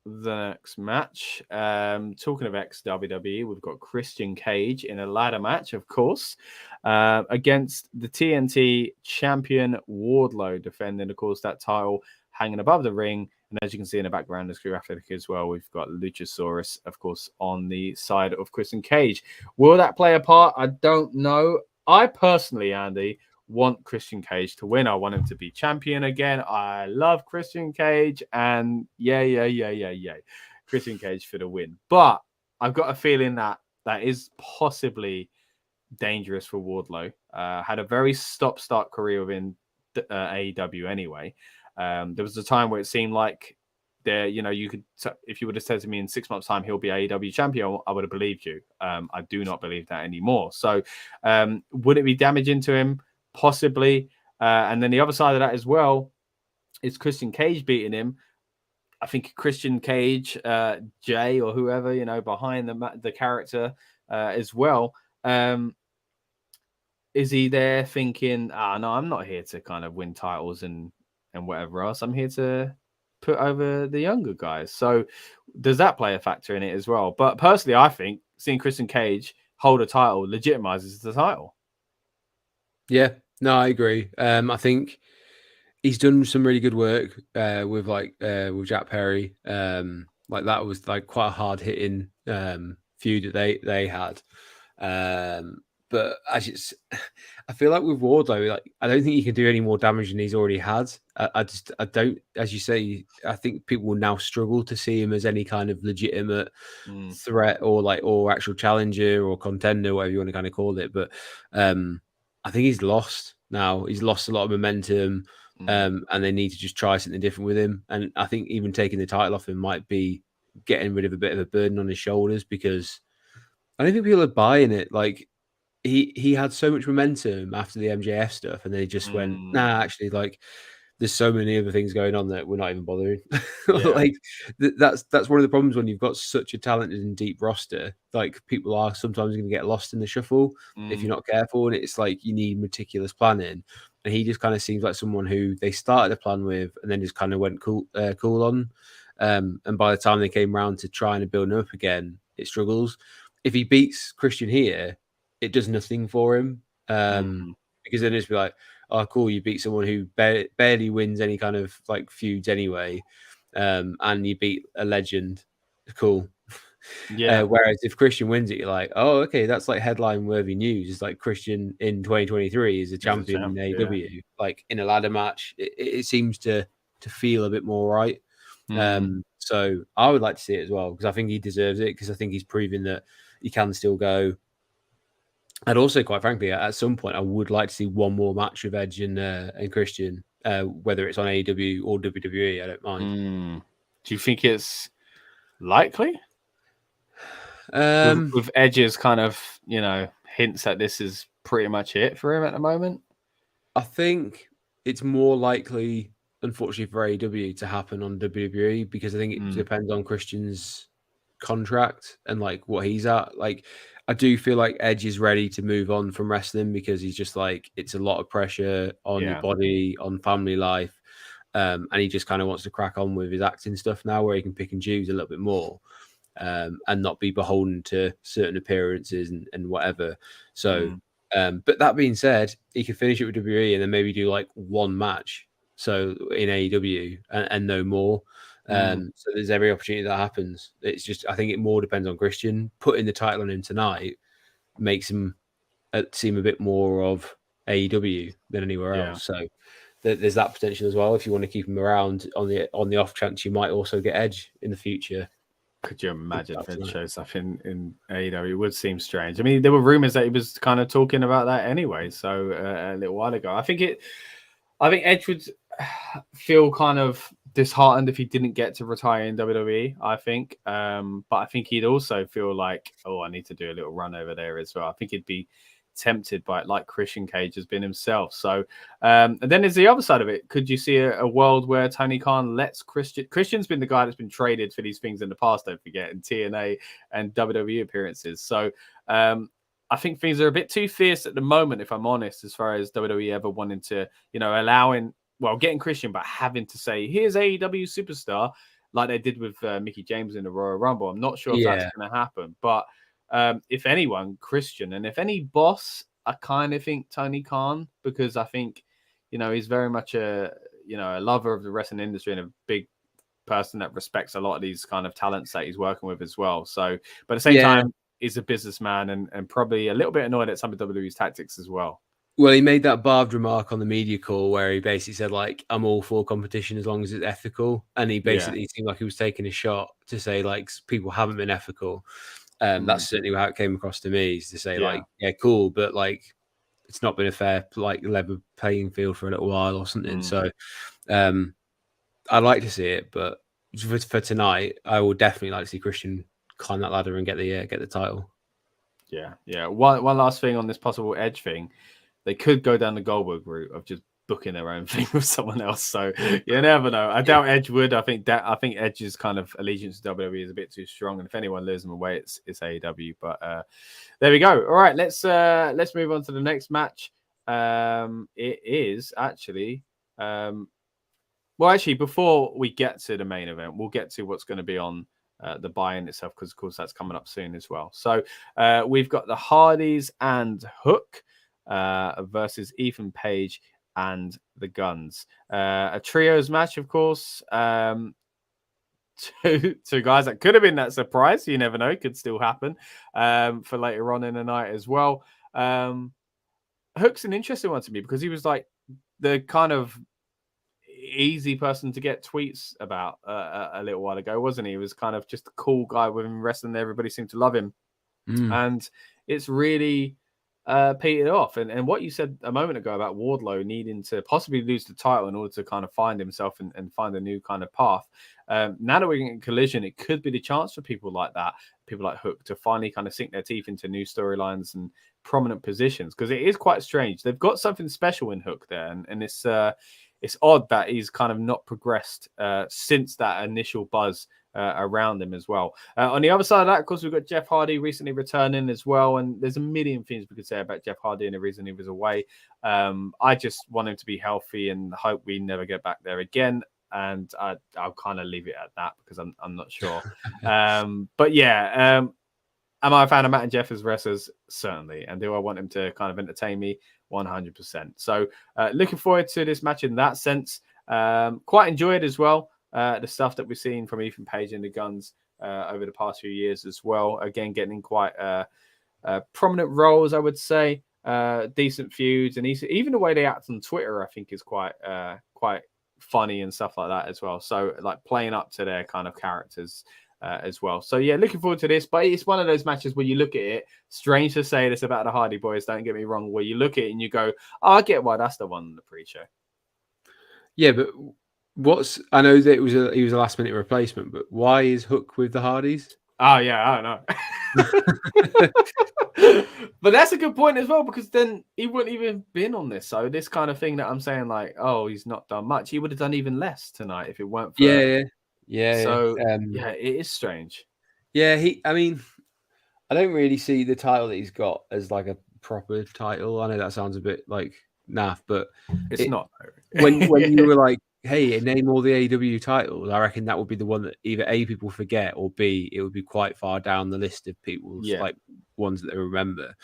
the next match. Talking of ex-WWE, we've got Christian Cage in a ladder match, of course, against the TNT champion Wardlow, defending, of course, that title hanging above the ring. And as you can see in the background, there's graphic as well. We've got Luchasaurus, of course, on the side of Christian Cage. Will that play a part? I don't know. I personally, Andy, want Christian Cage to win. I want him to be champion again. I love Christian Cage, and yeah. Christian Cage for the win. But I've got a feeling that is possibly dangerous for Wardlow. Had a very stop-start career within AEW anyway. There was a time where it seemed like you could, if you would have said to me in 6 months' time he'll be AEW champion, I would have believed you. I do not believe that anymore. So would it be damaging to him? Possibly. And then the other side of that as well is Christian Cage beating him. I think Christian Cage, Jay or whoever, behind the character as well. Is he there thinking, no, I'm not here to kind of win titles and whatever else. I'm here to put over the younger guys. So does that play a factor in it as well? But personally, I think seeing Christian Cage hold a title legitimizes the title. Yeah, no, I agree. I think he's done some really good work with Jack Perry. Like that was like quite a hard hitting feud that they had. But I feel like with Wardlow, like I don't think he can do any more damage than he's already had. I don't, as you say, I think people will now struggle to see him as any kind of legitimate threat or actual challenger or contender, whatever you want to kind of call it. But I think he's lost now. He's lost a lot of momentum, and they need to just try something different with him. And I think even taking the title off him might be getting rid of a bit of a burden on his shoulders, because I don't think people are buying it. Like he had so much momentum after the MJF stuff, and then he just went, nah, actually, like there's so many other things going on that we're not even bothering. Yeah. Like that's one of the problems when you've got such a talented and deep roster. Like people are sometimes going to get lost in the shuffle if you're not careful, and it's like you need meticulous planning. And he just kind of seems like someone who they started a plan with and then just kind of went cool on. And by the time they came around to trying to build him up again, it struggles. If he beats Christian here, it does nothing for him, because then it's be like, oh, cool, you beat someone who barely wins any kind of like feuds anyway, and you beat a legend. Cool. Yeah. Whereas if Christian wins it, you're like, oh, okay, that's like headline worthy news. It's like Christian in 2023 is a champion in AEW, like in a ladder match. It seems to feel a bit more right. So I would like to see it as well, because I think he deserves it, because I think he's proving that he can still go. And also, quite frankly, at some point, I would like to see one more match with Edge and Christian, whether it's on AEW or WWE. I don't mind. Do you think it's likely? With Edge's kind of, hints that this is pretty much it for him at the moment? I think it's more likely, unfortunately, for AEW to happen on WWE, because I think it depends on Christian's contract and like what he's at. Like, I do feel like Edge is ready to move on from wrestling, because he's just like, it's a lot of pressure on your body, on family life. And he just kind of wants to crack on with his acting stuff now, where he can pick and choose a little bit more, and not be beholden to certain appearances and whatever. So, but that being said, he could finish it with WWE and then maybe do like one match. So in AEW and no more. So there's every opportunity that happens. It's just, I think it more depends on Christian. Putting the title on him tonight makes him seem a bit more of AEW than anywhere else. So there's that potential as well. If you want to keep him around on the off chance, you might also get Edge in the future. Could you imagine if Edge shows stuff in AEW? It would seem strange. I mean, there were rumors that he was kind of talking about that anyway. So a little while ago, I think Edge would feel kind of disheartened if he didn't get to retire in WWE, I think. But I think he'd also feel like, oh, I need to do a little run over there as well. I think he'd be tempted by it, like Christian Cage has been himself. So, and then there's the other side of it. Could you see a world where Tony Khan lets Christian's been the guy that's been traded for these things in the past, don't forget, in TNA and WWE appearances. So, I think things are a bit too fierce at the moment, if I'm honest, as far as WWE ever wanting to, allowing getting Christian, but having to say, here's AEW superstar, like they did with Mickie James in the Royal Rumble. I'm not sure if that's going to happen, but if anyone, Christian, and if any boss, I kind of think Tony Khan, because I think, he's very much a lover of the wrestling industry and a big person that respects a lot of these kind of talents that he's working with as well. So, but at the same time, he's a businessman and probably a little bit annoyed at some of WWE's tactics as well. Well, he made that barbed remark on the media call where he basically said, like, I'm all for competition as long as it's ethical. And he basically seemed like he was taking a shot to say, like, people haven't been ethical. That's certainly how it came across to me, is to say, like, yeah, cool, but, like, it's not been a fair, like, level playing field for a little while or something. So I'd like to see it, but for tonight, I will definitely like to see Christian climb that ladder and get the title. Yeah. One last thing on this possible Edge thing. They could go down the Goldberg route of just booking their own thing with someone else. So you never know. I doubt Edge would. I think Edge's kind of allegiance to WWE is a bit too strong. And if anyone lures them away, it's AEW. But there we go. All right, let's move on to the next match. It is actually before we get to the main event, we'll get to what's going to be on the buy-in itself, because of course that's coming up soon as well. So we've got the Hardys and Hook versus Ethan Page and the Guns. A trios match, of course. Two guys that could have been that surprise. You never know. Could still happen for later on in the night as well. Hook's an interesting one to me because he was like the kind of easy person to get tweets about a little while ago, wasn't he? He was kind of just a cool guy within wrestling. Everybody seemed to love him. And it's really petered off. And what you said a moment ago about Wardlow needing to possibly lose the title in order to kind of find himself and find a new kind of path. Now that we're getting Collision, it could be the chance for people like that, people like Hook, to finally kind of sink their teeth into new storylines and prominent positions, because it is quite strange. They've got something special in Hook there, and it's odd that he's kind of not progressed since that initial buzz around him as well. On the other side of that, of course, we've got Jeff Hardy recently returning as well, and there's a million things we could say about Jeff Hardy and the reason he was away. I just want him to be healthy and hope we never get back there again. And I'll kind of leave it at that because I'm not sure. But yeah, am I a fan of Matt and Jeff as wrestlers? Certainly. And do I want him to kind of entertain me? 100%. So looking forward to this match in that sense. Quite enjoyed as well the stuff that we've seen from Ethan Page and the Guns over the past few years as well. Again, getting in quite prominent roles, I would say. Decent feuds, and even the way they act on Twitter, I think, is quite funny and stuff like that as well. So like playing up to their kind of characters as well. So yeah, looking forward to this. But it's one of those matches where you look at it, strange to say this about the Hardy Boys, don't get me wrong, where you look at it and you go, oh, I get why that's the one in the pre-show. Yeah, but I know that he was a last minute replacement, but why is Hook with the Hardys? Oh yeah, I don't know. But that's a good point as well, because then he wouldn't even been on this. So this kind of thing that I'm saying, like, oh, he's not done much. He would have done even less tonight if it weren't for yeah. So yeah, it is strange. Yeah, I mean, I don't really see the title that he's got as like a proper title. I know that sounds a bit like naff, but it's not. when you were like, hey, name all the AEW titles, I reckon that would be the one that either A, people forget, or B, it would be quite far down the list of people's like ones that they remember.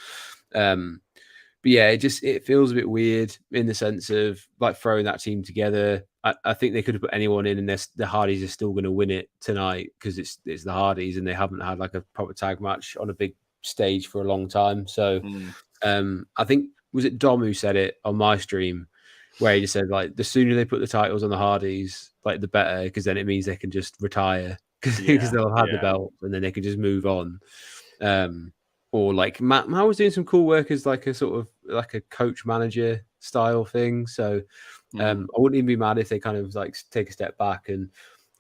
But yeah, it feels a bit weird in the sense of like throwing that team together. I think they could have put anyone in, and the Hardys are still going to win it tonight because it's the Hardys, and they haven't had like a proper tag match on a big stage for a long time. So I think, was it Dom who said it on my stream, where he just said, like, the sooner they put the titles on the Hardys, like, the better, because then it means they can just retire because they'll have the belt and then they can just move on. Or like Matt was doing some cool work as like a sort of like a coach manager style thing. So I wouldn't even be mad if they kind of like take a step back. And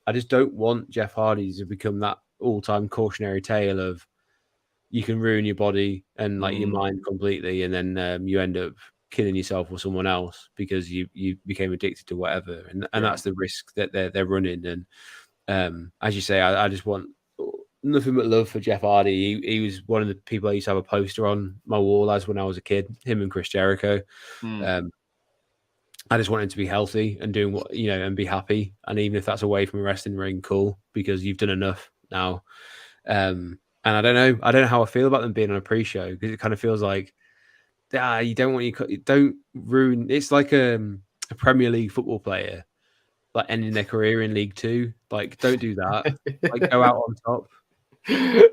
I just don't want Jeff Hardy to become that all-time cautionary tale of you can ruin your body and like your mind completely, and then you end up killing yourself or someone else because you became addicted to whatever, and that's the risk that they're running. And as you say, I just want nothing but love for Jeff Hardy. He was one of the people I used to have a poster on my wall as when I was a kid, him and Chris Jericho. I just want him to be healthy and doing what, and be happy. And even if that's away from a wrestling ring, cool, because you've done enough now. And I don't know how I feel about them being on a pre-show, because it kind of feels like, you don't ruin. It's like a Premier League football player like ending their career in League Two. Like, don't do that. Like, go out on top.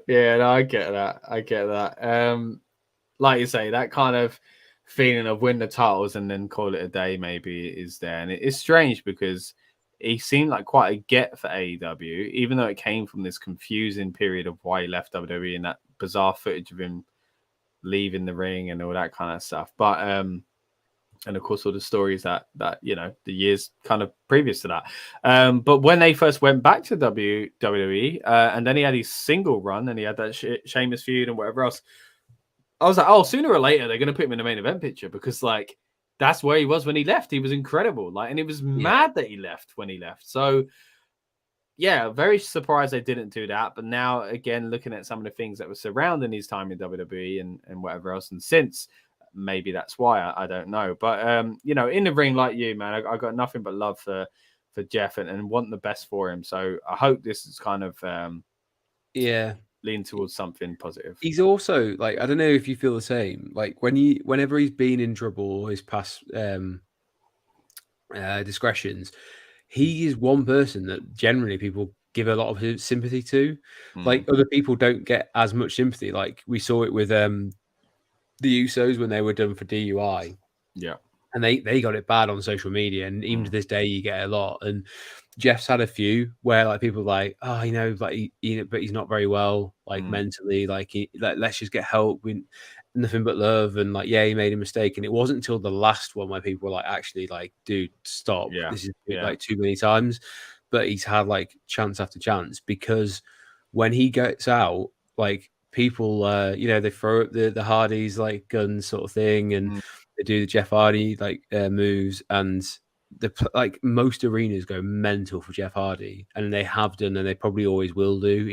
Yeah, no, I get that. Like you say, that kind of feeling of win the titles and then call it a day maybe is there. And it's strange because he seemed like quite a get for AEW, even though it came from this confusing period of why he left WWE and that bizarre footage of him leaving the ring and all that kind of stuff. But and of course all the stories that the years kind of previous to that. But when they first went back to WWE, and then he had his single run and he had that Sheamus feud and whatever else, I was like, oh, sooner or later they're going to put him in the main event picture, because like that's where he was when he left. He was incredible, like, and it was mad that he left when he left. So yeah, very surprised they didn't do that. But now again, looking at some of the things that were surrounding his time in WWE and whatever else, and since, maybe that's why, I don't know. But in the ring, like you, man, I got nothing but love for Jeff and want the best for him. So I hope this is kind of lean towards something positive. He's also like, I don't know if you feel the same. Like whenever he's been in trouble or his past discretions, he is one person that generally people give a lot of sympathy to. Like, other people don't get as much sympathy. Like, we saw it with the Usos when they were done for DUI. Yeah. And they got it bad on social media, and even to this day you get a lot. And Jeff's had a few where like people are like, oh, like but he's not very well, like mentally, like let's just get help. Nothing but love, and like, he made a mistake. And it wasn't until the last one where people were like, actually, like, dude, stop. Yeah. This is like too many times. But he's had like chance after chance, because when he gets out, like, people they throw up the Hardys like guns sort of thing, and they do the Jeff Hardy like moves, and like most arenas go mental for Jeff Hardy, and they have done, and they probably always will do.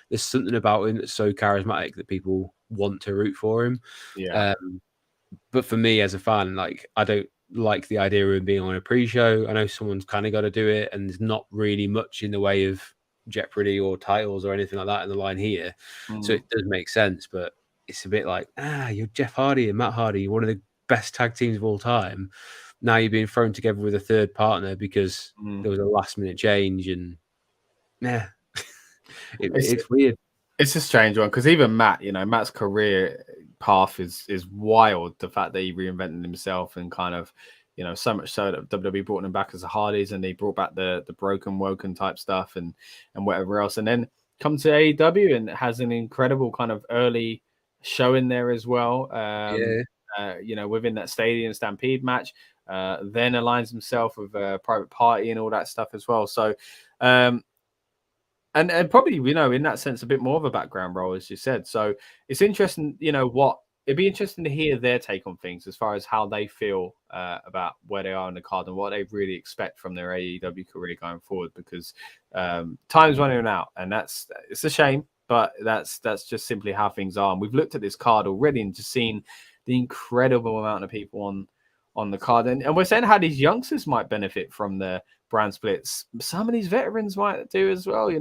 There's something about him that's so charismatic that people want to root for him. But for me as a fan, like, I don't like the idea of him being on a pre-show. I know someone's kind of got to do it, and there's not really much in the way of jeopardy or titles or anything like that in the line here. So it does make sense, but it's a bit like, you're Jeff Hardy and Matt Hardy, one of the best tag teams of all time. Now you're being thrown together with a third partner because there was a last minute change, and it's weird. It's a strange one, because even Matt, Matt's career path is wild. The fact that he reinvented himself and kind of, so much so that WWE brought him back as the Hardys, and they brought back the broken woken type stuff and whatever else, and then come to AEW and has an incredible kind of early show in there as well. Within that Stadium Stampede match, then aligns himself with Private Party and all that stuff as well. So and probably, in that sense, a bit more of a background role, as you said. So it's interesting, it'd be interesting to hear their take on things as far as how they feel about where they are in the card and what they really expect from their AEW career going forward, because time's running out, and it's a shame, but that's just simply how things are. And we've looked at this card already and just seen the incredible amount of people on the card, and we're saying how these youngsters might benefit from the brand splits. Some of these veterans might do as well.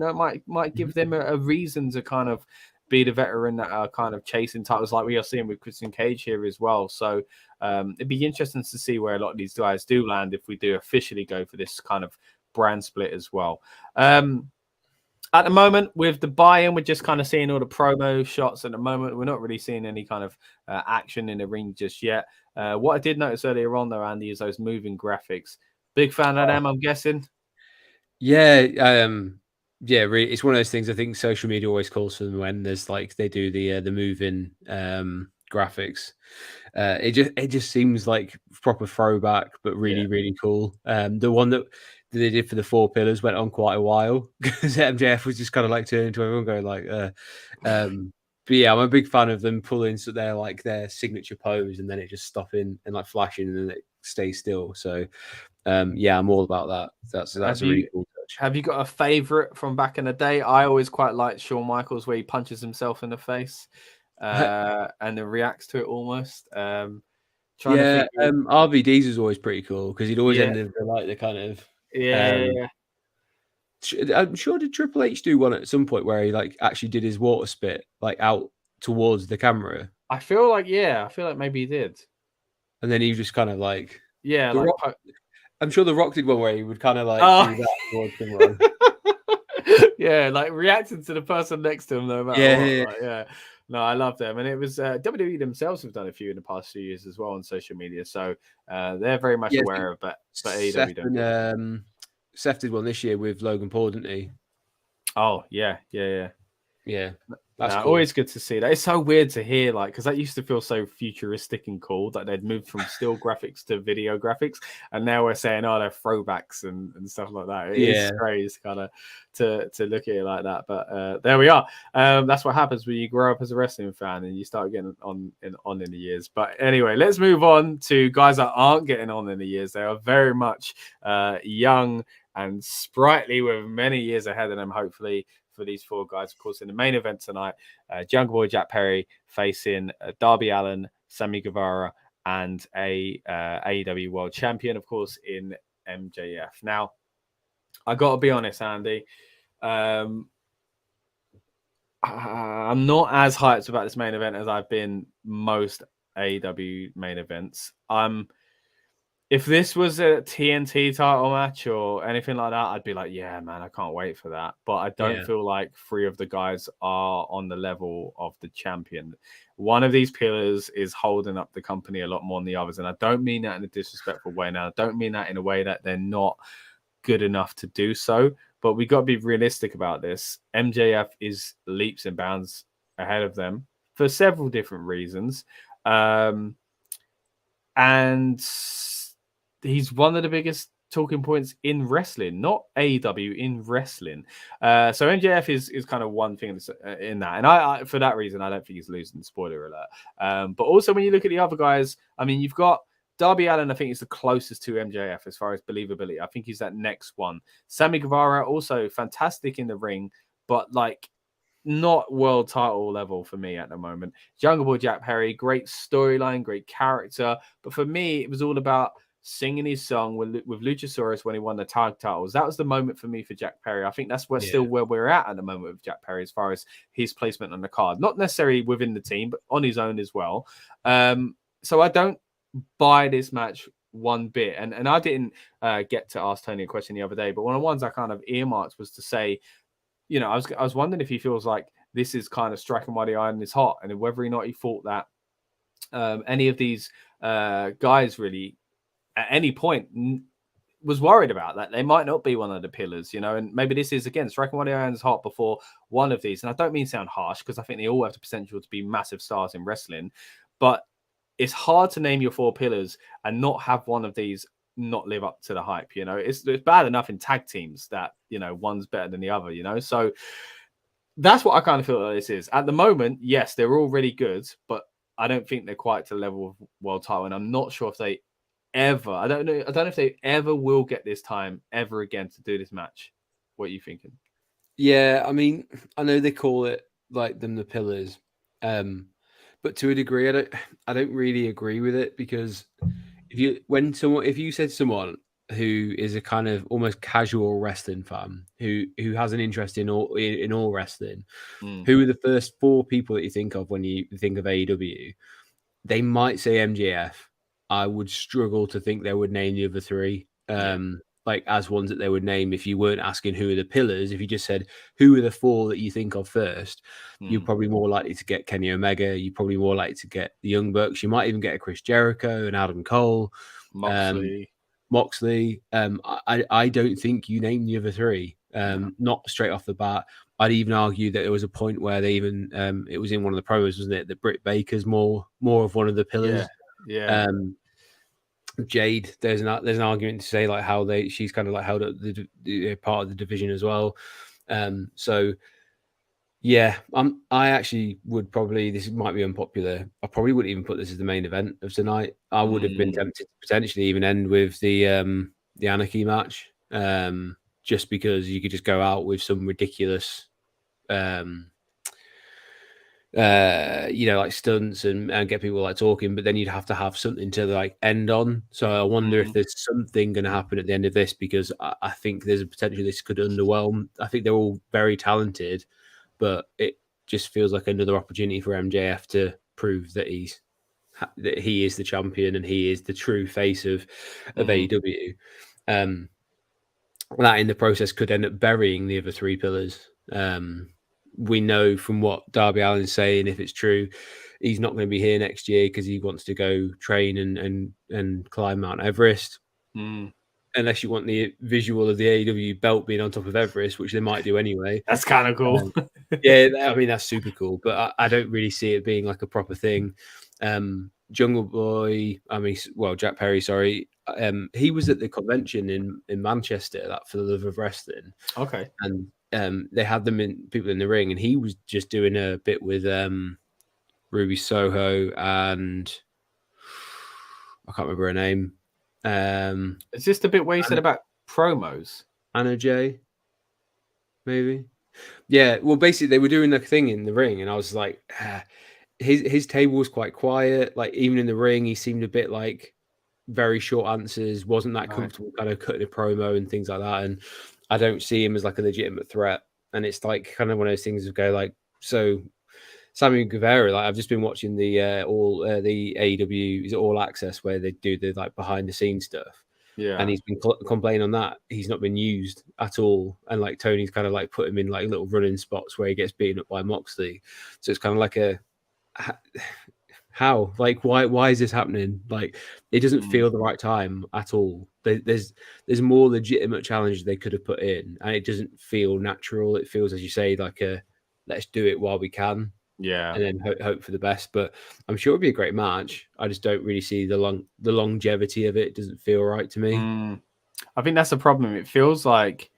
Might give them a reason to kind of be the veteran that are kind of chasing titles, like we are seeing with Christian Cage here as well. So it'd be interesting to see where a lot of these guys do land if we do officially go for this kind of brand split as well. At the moment, with the buy-in, we're just kind of seeing all the promo shots at the moment. We're not really seeing any kind of action in the ring just yet. What I did notice earlier on, though, Andy, is those moving graphics. Big fan of them, I'm guessing. Yeah, really, it's one of those things. I think social media always calls for them when there's like they do the moving graphics. It just seems like proper throwback, but really cool. The one that they did for the 4 pillars went on quite a while, because MJF was just kind of like turning to everyone going like, but yeah, I'm a big fan of them pulling so they're like their signature pose, and then it just stopping and like flashing, and then it stays still. So I'm all about that. That's a really cool touch. Have you got a favorite from back in the day? I always quite liked Shawn Michaels, where he punches himself in the face and then reacts to it almost. Trying Trying to think. RVD's was always pretty cool because he'd always Yeah. end with like the kind of Yeah. I'm sure did Triple H do one at some point where he like actually did his water spit like out towards the camera, I feel like maybe he did. and then he just kind of like Yeah, the like Rock, I'm sure the Rock did one where he would kind of like do that towards someone. Yeah, like reacting to the person next to him, no matter what. Like, yeah. No, I love them, and it was WWE themselves have done a few in the past few years as well on social media, so they're very much aware of it. But AEW don't. Seth did one this year with Logan Paul, didn't he? Oh yeah. That's cool. Always good to see that. It's so weird to hear, like, because that used to feel so futuristic and cool that they'd moved from still graphics to video graphics, and now we're saying, oh, they're throwbacks and stuff like that. It's crazy kind of to look at it like that, but there we are. That's what happens when you grow up as a wrestling fan and you start getting on in the years. But anyway, let's move on to guys that aren't getting on in the years. They are very much young and sprightly with many years ahead of them, hopefully, for these four guys. Of course, in the main event tonight, Jungle Boy Jack Perry facing Darby Allin, Sammy Guevara, and a AEW World Champion, of course, in MJF. Now, I got to be honest, Andy. I'm not as hyped about this main event as I've been most AEW main events. If this was a TNT title match or anything like that, I'd be like, yeah, man, I can't wait for that. But I don't feel like three of the guys are on the level of the champion. One of these pillars is holding up the company a lot more than the others. And I don't mean that in a disrespectful way. Now, I don't mean that in a way that they're not good enough to do so. But we got to be realistic about this. MJF is leaps and bounds ahead of them for several different reasons. And he's one of the biggest talking points in wrestling, not AEW, in wrestling. So MJF is kind of one thing in that. And I for that reason, I don't think he's losing, spoiler alert. But also when you look at the other guys, I mean, you've got Darby Allin, I think is the closest to MJF as far as believability. I think he's that next one. Sammy Guevara, also fantastic in the ring, but like not world title level for me at the moment. Jungle Boy Jack Perry, great storyline, great character. But for me, it was all about singing his song with Luchasaurus when he won the tag titles. That was the moment for me for Jack Perry. I think that's still where we're at the moment with Jack Perry as far as his placement on the card. Not necessarily within the team, but on his own as well. So I don't buy this match one bit. And I didn't get to ask Tony a question the other day, but one of the ones I kind of earmarked was to say, you know, I was wondering if he feels like this is kind of striking while the iron is hot, and whether or not he thought that any of these guys really at any point was worried about that they might not be one of the pillars, you know, and maybe this is again striking while the iron is hot before one of these. And I don't mean sound harsh, because I think they all have the potential to be massive stars in wrestling, but it's hard to name your four pillars and not have one of these not live up to the hype. You know, it's bad enough in tag teams that, you know, one's better than the other, you know. So that's what I kind of feel like this is at the moment. Yes, they're all really good, but I don't think they're quite to the level of world title, and I'm not sure if they ever, I don't know if they ever will get this time ever again to do this match. What are you thinking? Yeah, I mean, I know they call it like them the pillars, but to a degree, I don't really agree with it, because if you said someone who is a kind of almost casual wrestling fan who has an interest in all wrestling, who are the first four people that you think of when you think of AEW? They might say MJF. I would struggle to think they would name the other three like as ones that they would name if you weren't asking who are the pillars. If you just said who are the four that you think of first, you're probably more likely to get Kenny Omega. You're probably more likely to get the Young Bucks. You might even get a Chris Jericho and Adam Cole, Moxley. I don't think you name the other three. Not straight off the bat. I'd even argue that there was a point where they even it was in one of the promos, wasn't it, that Britt Baker's more of one of the pillars. Yeah. Jade, there's an argument to say like how she's kind of like held up the part of the division as well. So yeah, I actually would probably, this might be unpopular, I probably wouldn't even put this as the main event of tonight. I would have been tempted to potentially even end with the Anarchy match, just because you could just go out with some ridiculous like stunts and get people like talking, but then you'd have to have something to like end on. So I wonder if there's something going to happen at the end of this, because I think there's a potential this could underwhelm. I think they're all very talented, but it just feels like another opportunity for MJF to prove that he is the champion and he is the true face of AEW. That in the process could end up burying the other three pillars. We know from what Darby Allin's saying, if it's true, he's not going to be here next year because he wants to go train and climb Mount Everest. Unless you want the visual of the AEW belt being on top of Everest, which they might do anyway. That's kind of cool. Yeah, I mean, that's super cool, but I don't really see it being like a proper thing. Jungle Boy, Jack Perry, sorry. He was at the convention in Manchester, that For the Love of Wrestling. Okay. And they had people in the ring, and he was just doing a bit with Ruby Soho and I can't remember her name. Is this the bit where you said about promos? Anna Jay, maybe. Yeah, well, basically they were doing the thing in the ring, and I was like, his table was quite quiet. Like even in the ring, he seemed a bit like very short answers, wasn't that comfortable kind of cutting a promo and things like that. And I don't see him as like a legitimate threat. And it's like kind of one of those things of go like, so Sammy Guevara, like I've just been watching the AEW, is it All Access, where they do the like behind the scenes stuff. Yeah. And he's been complaining on that. He's not been used at all. And like Tony's kind of like put him in like little running spots where he gets beaten up by Moxley. So it's kind of like how, like, why is this happening? Like, it doesn't feel the right time at all. There's more legitimate challenges they could have put in, and it doesn't feel natural. It feels, as you say, like let's do it while we can. Yeah. And then hope for the best. But I'm sure it'd be a great match. I just don't really see the longevity of it. It doesn't feel right to me. I think that's the problem. It feels like,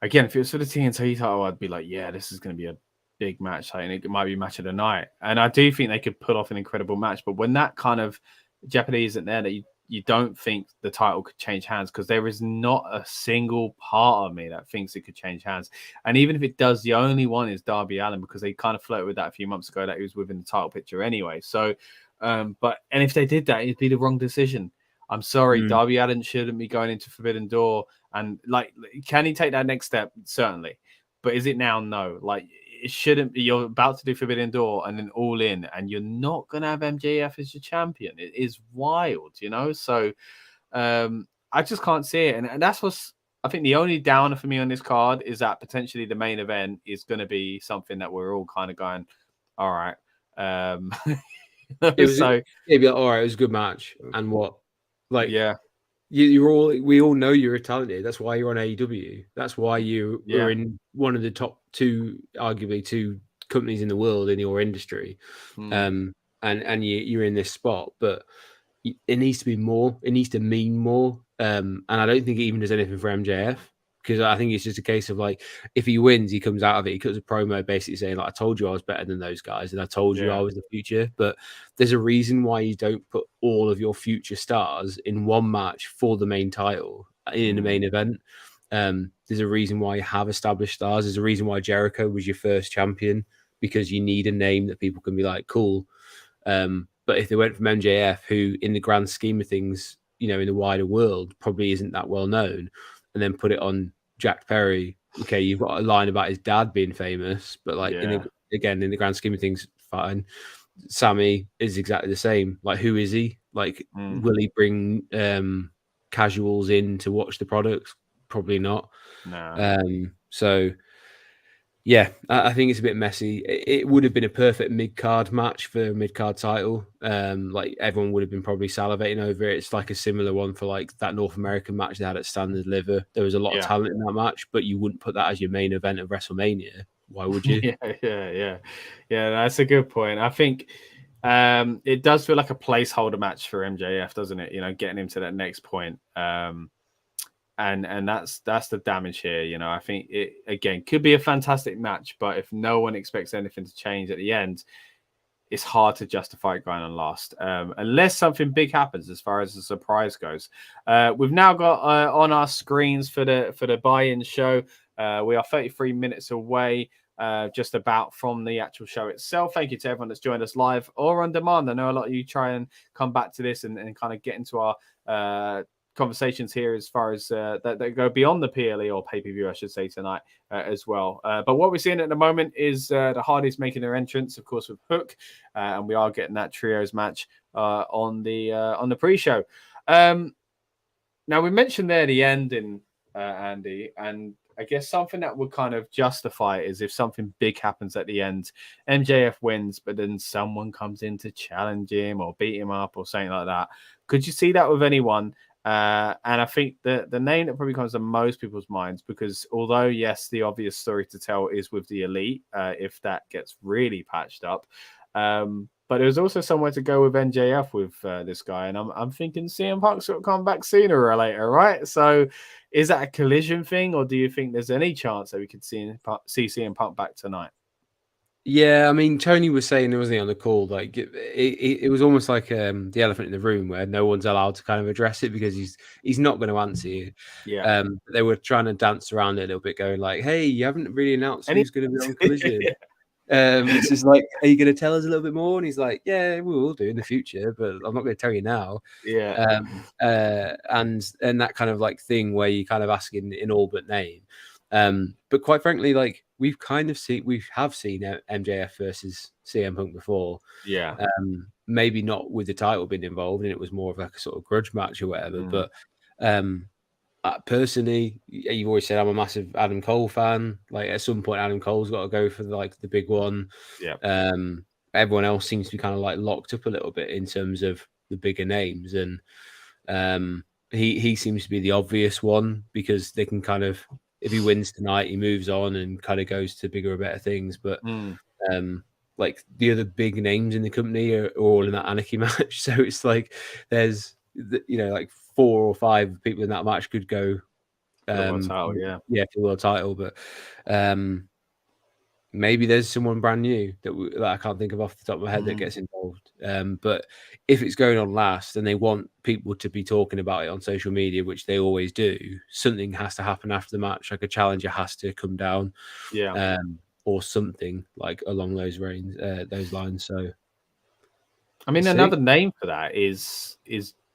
again, if it was for the TNT title, I'd be like, yeah, this is going to be a big match. And it might be match of the night. And I do think they could put off an incredible match. But when that kind of jeopardy isn't there, that you don't think the title could change hands, because there is not a single part of me that thinks it could change hands. And even if it does, the only one is Darby Allin, because they kind of flirted with that a few months ago, that he was within the title picture anyway. So, and if they did that, it'd be the wrong decision. I'm sorry, Darby Allin shouldn't be going into Forbidden Door. And like, can he take that next step? Certainly. But is it now? No. Like, it shouldn't be. You're about to do Forbidden Door and then All In, and you're not going to have MJF as your champion. It is wild, you know? So I just can't see it. And that's what's, I think the only downer for me on this card is that potentially the main event is going to be something that we're all kind of going, all right. It'd be like, all right, it was a good match. And what? Like, yeah. We all know you're talented. That's why you're on AEW. That's why you were in one of the top arguably two companies in the world in your industry. And you're in this spot, but it needs to be more. It needs to mean more. And I don't think it even does anything for MJF, because I think it's just a case of like, if he wins, he comes out of it, he cuts a promo basically saying like, I told you I was better than those guys, and I told you I was the future. But there's a reason why you don't put all of your future stars in one match for the main title in the main event. There's a reason why you have established stars. There's a reason why Jericho was your first champion, because you need a name that people can be like, cool. But if they went from MJF, who in the grand scheme of things, you know, in the wider world probably isn't that well known, and then put it on Jack Perry, okay, you've got a line about his dad being famous, but like in the grand scheme of things, fine. Sammy is exactly the same. Like, who is he? Like, will he bring casuals in to watch the products? Probably not. No. So yeah, I think it's a bit messy. It would have been a perfect mid-card match for a mid-card title. Like, everyone would have been probably salivating over it. It's like a similar one for like that North American match they had at Stand and Deliver. There was a lot of talent in that match, but you wouldn't put that as your main event of WrestleMania. Why would you? Yeah. That's a good point. I think it does feel like a placeholder match for MJF, doesn't it? You know, getting him to that next point. And that's the damage here. You know, I think it, again, could be a fantastic match, but if no one expects anything to change at the end, it's hard to justify it going on last, unless something big happens as far as the surprise goes. We've now got on our screens for the buy-in show. We are 33 minutes away. just about from the actual show itself. Thank you to everyone that's joined us live or on demand. I know a lot of you try and come back to this and kind of get into our conversations here as far as that go beyond the PLE or pay-per-view, I should say, tonight as well. But what we're seeing at the moment is the Hardys making their entrance, of course, with Hook, and we are getting that trios match on the pre-show. Now, we mentioned there the ending, Andy, and I guess something that would kind of justify it is if something big happens at the end. MJF wins, but then someone comes in to challenge him or beat him up or something like that. Could you see that with anyone? And I think the name that probably comes to most people's minds, because although, yes, the obvious story to tell is with the Elite, if that gets really patched up. But there's also somewhere to go with MJF with this guy. And I'm thinking CM Punk's got to come back sooner or later, right? So is that a collision thing, or do you think there's any chance that we could see CM Punk back tonight? Yeah, I mean, Tony was saying, wasn't he, on the call, like it was almost like the elephant in the room where no one's allowed to kind of address it because he's not going to answer you. Yeah. They were trying to dance around it a little bit, going like, "Hey, you haven't really announced who's going to be on Collision." It's just like, "Are you going to tell us a little bit more?" And he's like, "Yeah, we will do in the future, but I'm not going to tell you now." Yeah. And that kind of like thing where you kind of ask in all but name. But quite frankly, like we have seen MJF versus CM Punk before. Yeah. Maybe not with the title being involved, and it was more of like a sort of grudge match or whatever. But personally, you've always said I'm a massive Adam Cole fan. Like at some point, Adam Cole's got to go for like the big one. Yeah. Everyone else seems to be kind of like locked up a little bit in terms of the bigger names, and he seems to be the obvious one because they can kind of, if he wins tonight, he moves on and kind of goes to bigger or better things. But like the other big names in the company are all in that Anarchy match, so it's like there's like 4 or 5 people in that match could go for the world title, for the world title. But maybe there's someone brand new that I can't think of off the top of my head that gets involved. But if it's going on last and they want people to be talking about it on social media, which they always do, something has to happen after the match. Like a challenger has to come down, or something like along those lines. So, I mean, another name for that is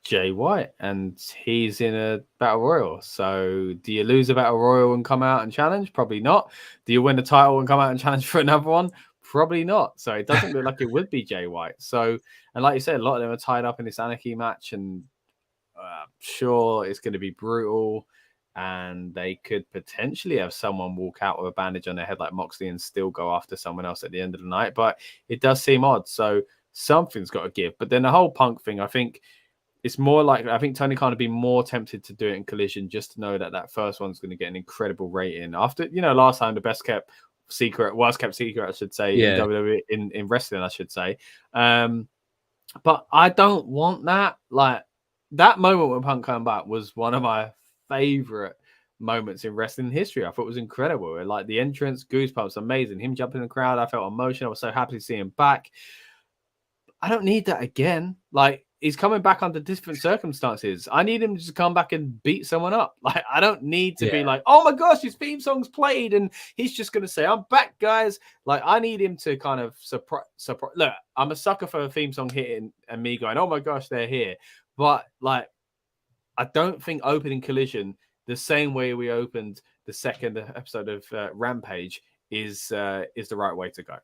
Jay White, and he's in a battle royal. So do you lose a battle royal and come out and challenge? Probably not. Do you win the title and come out and challenge for another one? Probably not. So it doesn't look like it would be Jay White. So, and like you said, a lot of them are tied up in this Anarchy match, and I'm sure it's going to be brutal, and they could potentially have someone walk out with a bandage on their head like Moxley and still go after someone else at the end of the night. But it does seem odd. So something's got to give. But then the whole Punk thing, I think it's more like, I think Tony Khan would be more tempted to do it in Collision just to know that first one's going to get an incredible rating. After, last time, the worst kept secret, I should say, in WWE, in wrestling, I should say. But I don't want that. Like, that moment when Punk came back was one of my favorite moments in wrestling history. I thought it was incredible. Like the entrance, goosebumps, amazing. Him jumping in the crowd, I felt emotional. I was so happy to see him back. I don't need that again. Like, he's coming back under different circumstances. I need him to just come back and beat someone up. Like, I don't need to be like, oh my gosh, his theme song's played and he's just going to say, I'm back, guys. Like, I need him to kind of surprise. Look, I'm a sucker for a theme song hitting and me going, oh my gosh, they're here. But like, I don't think opening Collision the same way we opened the second episode of Rampage is the right way to go.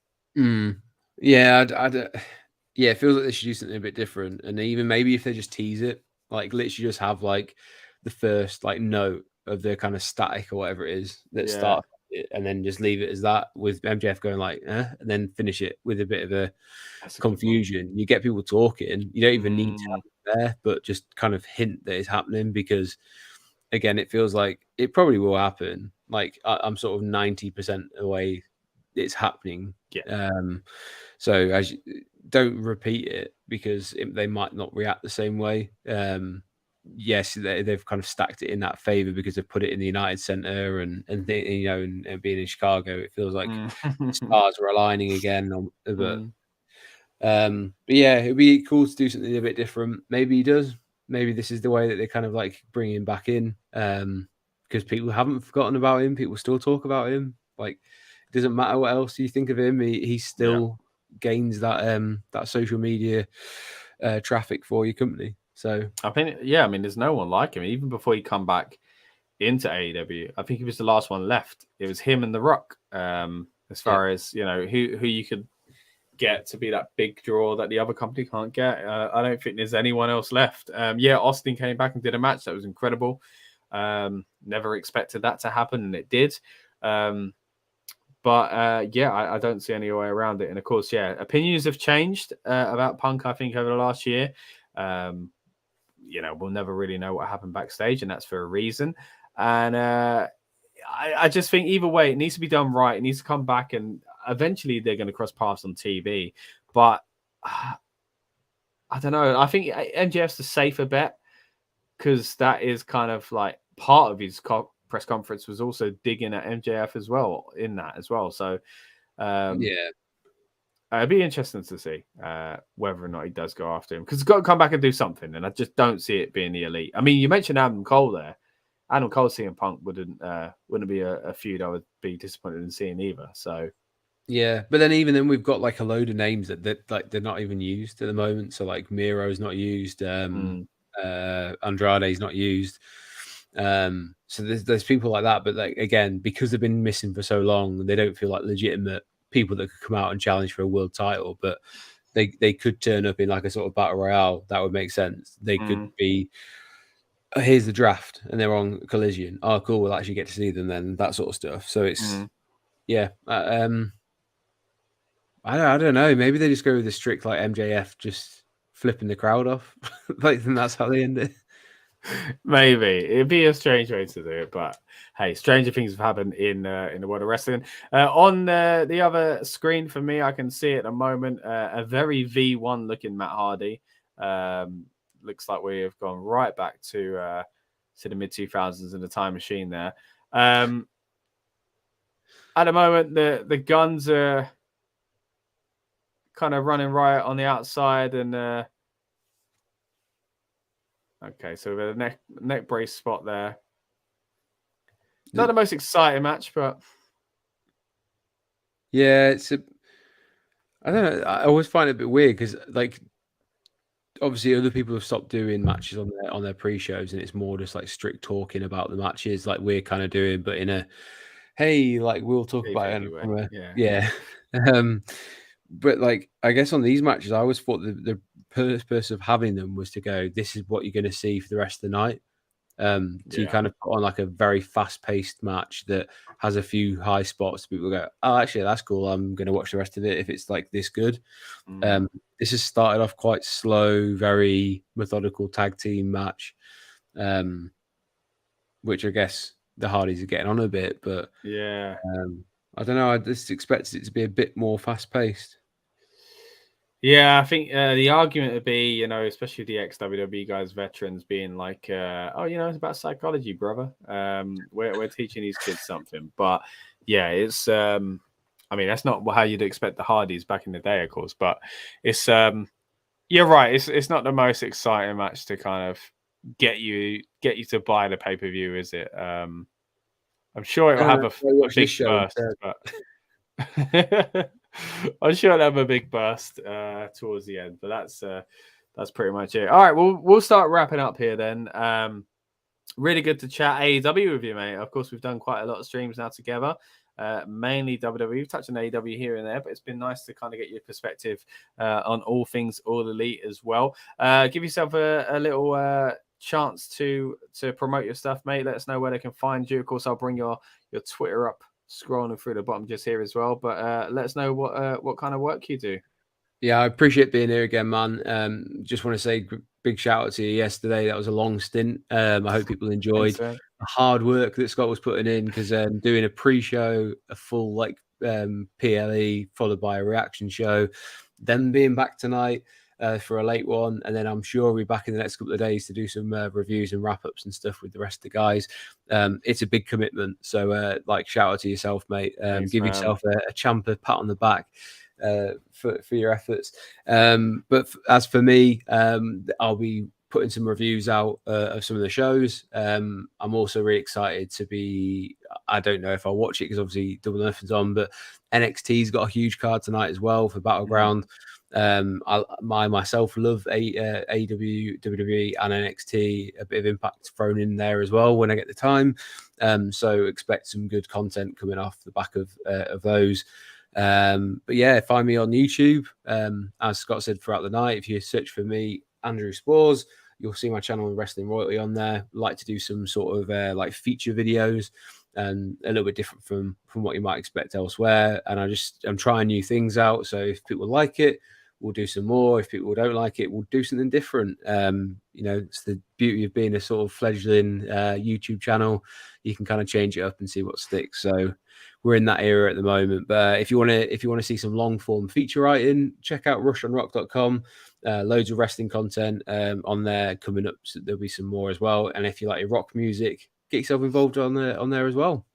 Yeah, it feels like they should do something a bit different. And even maybe if they just tease it, like literally just have like the first like note of the kind of static or whatever it is that starts it, and then just leave it as that with MJF going like, and then finish it with a bit of a confusion. You get people talking. You don't even need to have it there, but just kind of hint that it's happening, because again, it feels like it probably will happen. Like I'm sort of 90% away it's happening. So as don't repeat it, because they might not react the same way. Yes, they've kind of stacked it in that favor because they've put it in the United Center and being in Chicago, it feels like stars are aligning again. But yeah, it'd be cool to do something a bit different. Maybe he does. Maybe this is the way that they kind of like bring him back in, because people haven't forgotten about him. People still talk about him. Like, doesn't matter what else you think of him, he still gains that social media traffic for your company. So I think, there's no one like him. Even before he come back into AEW, I think he was the last one left. It was him and The Rock. As far as who you could get to be that big draw that the other company can't get. I don't think there's anyone else left. Austin came back and did a match that was incredible. Never expected that to happen, and it did. I don't see any way around it. And of course, opinions have changed about Punk, I think, over the last year. We'll never really know what happened backstage, and that's for a reason. And I just think either way, it needs to be done right. It needs to come back, and eventually they're going to cross paths on TV. But I don't know. I think MJF's the safer bet, because that is kind of like part of his press conference was also digging at MJF as well in that as well. So it'd be interesting to see whether or not he does go after him, because he's got to come back and do something. And I just don't see it being the Elite. I mean, you mentioned Adam Cole there. Adam Cole seeing Punk wouldn't be a feud I would be disappointed in seeing either. So yeah, but then even then we've got like a load of names that like they're not even used at the moment. So like Miro's not used, Andrade's not used. So there's people like that, but like again, because they've been missing for so long, they don't feel like legitimate people that could come out and challenge for a world title. But they could turn up in like a sort of battle royale. That would make sense. They could be. Here's the draft, and they're on Collision. Oh, cool. We'll actually get to see them then. That sort of stuff. So it's I don't know. Maybe they just go with the strict like MJF just flipping the crowd off. Like then that's how they end it. Maybe it'd be a strange way to do it, but hey, stranger things have happened in the world of wrestling. On the other screen for me, I can see at the moment a very V1 looking Matt Hardy. Looks like we have gone right back to the mid 2000s in the time machine there. At the moment, the guns are kind of running riot on the outside, and okay, so we have a neck brace spot there. Not the most exciting match, but yeah, I don't know. I always find it a bit weird because like obviously other people have stopped doing matches on their pre-shows, and it's more just like strict talking about the matches like we're kind of doing, but in a hey, like we'll talk about it. But like I guess on these matches, I always thought the purpose of having them was to go, this is what you're going to see for the rest of the night. So you kind of put on like a very fast-paced match that has a few high spots. People go, oh, actually, that's cool. I'm going to watch the rest of it if it's like this good. This has started off quite slow, very methodical tag team match, which I guess the Hardys are getting on a bit. But I don't know. I just expected it to be a bit more fast-paced. Yeah, I think the argument would be, especially the ex-WWE guys, veterans, being like, it's about psychology, brother. We're teaching these kids something. But yeah, it's, that's not how you'd expect the Hardys back in the day, of course. But it's, you're right. It's not the most exciting match to kind of get you to buy the pay-per-view, is it? I'm sure it'll have a big burst, but I'm sure it'll have a big burst towards the end. But that's pretty much it. All right, we'll start wrapping up here then. Really good to chat AEW with you, mate. Of course, we've done quite a lot of streams now together. Mainly WWE. We've touched on AEW here and there, but it's been nice to kind of get your perspective on all things All Elite as well. Give yourself a little chance to promote your stuff, mate. Let us know where they can find you. Of course, I'll bring your Twitter up, scrolling through the bottom just here as well. But let us know what kind of work you do. Yeah, I appreciate being here again, man. Just want to say big shout out to you yesterday. That was a long stint. I hope people enjoyed the hard work that Scott was putting in, because doing a pre-show, a full PLE followed by a reaction show, then being back tonight for a late one, and then I'm sure we'll be back in the next couple of days to do some reviews and wrap-ups and stuff with the rest of the guys. It's a big commitment, so shout out to yourself, mate. Thanks, give yourself a champer pat on the back for your efforts. But as for me, I'll be putting some reviews out of some of the shows. I'm also really excited to be. I don't know if I'll watch it because obviously Double or Nothing's on, but NXT's got a huge card tonight as well for Battleground. I myself love AEW, WWE, and NXT. A bit of Impact thrown in there as well when I get the time. So expect some good content coming off the back of those. But yeah, find me on YouTube. As Scott said throughout the night, if you search for me, Andrew Spores, you'll see my channel Wrestling Royalty on there. Like to do some sort of like feature videos, and a little bit different from what you might expect elsewhere. And I'm trying new things out. So if people like it, we'll do some more. If people don't like it, we'll do something different. It's the beauty of being a sort of fledgling YouTube channel. You can kind of change it up and see what sticks. So we're in that era at the moment. But if you want to see some long form feature writing, check out rushonrock.com. Loads of wrestling content on there coming up. So there'll be some more as well. And if you like your rock music, get yourself involved on there as well.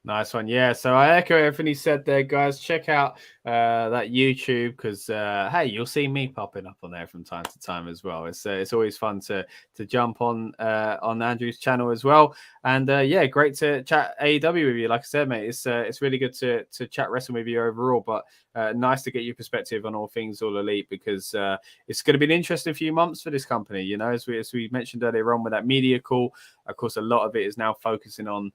Nice one. Yeah, so I echo everything he said there, guys. Check out that YouTube because, hey, you'll see me popping up on there from time to time as well. It's always fun to jump on Andrew's channel as well. And, yeah, great to chat AEW with you. Like I said, mate, it's really good to chat wrestling with you overall, but nice to get your perspective on all things All Elite because it's going to be an interesting few months for this company. You know, as we mentioned earlier on with that media call, of course, a lot of it is now focusing on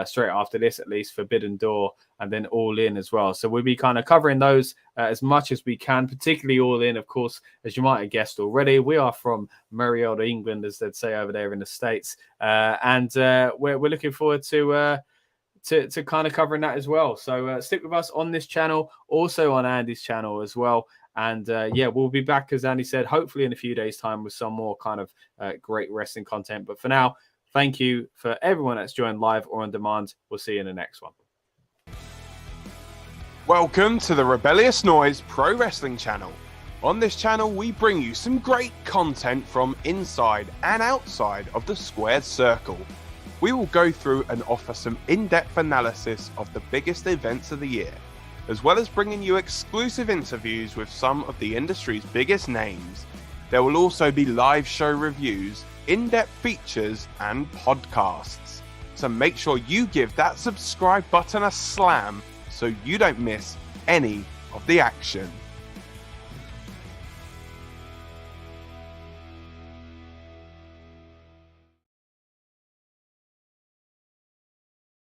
straight after this, at least Forbidden Door and then All In as well. So we'll be kind of covering those as much as we can, particularly All In, of course, as you might have guessed already. We are from Mariota, England, as they'd say over there in the States. And we're looking forward to kind of covering that as well. So stick with us on this channel, also on Andy's channel as well. And yeah, we'll be back, as Andy said, hopefully in a few days' time with some more kind of great wrestling content. But for now, thank you for everyone that's joined live or on demand. We'll see you in the next one. Welcome to the Rebellious Noise Pro Wrestling channel. On this channel, we bring you some great content from inside and outside of the squared circle. We will go through and offer some in-depth analysis of the biggest events of the year, as well as bringing you exclusive interviews with some of the industry's biggest names. There will also be live show reviews, in-depth features and podcasts. So make sure you give that subscribe button a slam so you don't miss any of the action.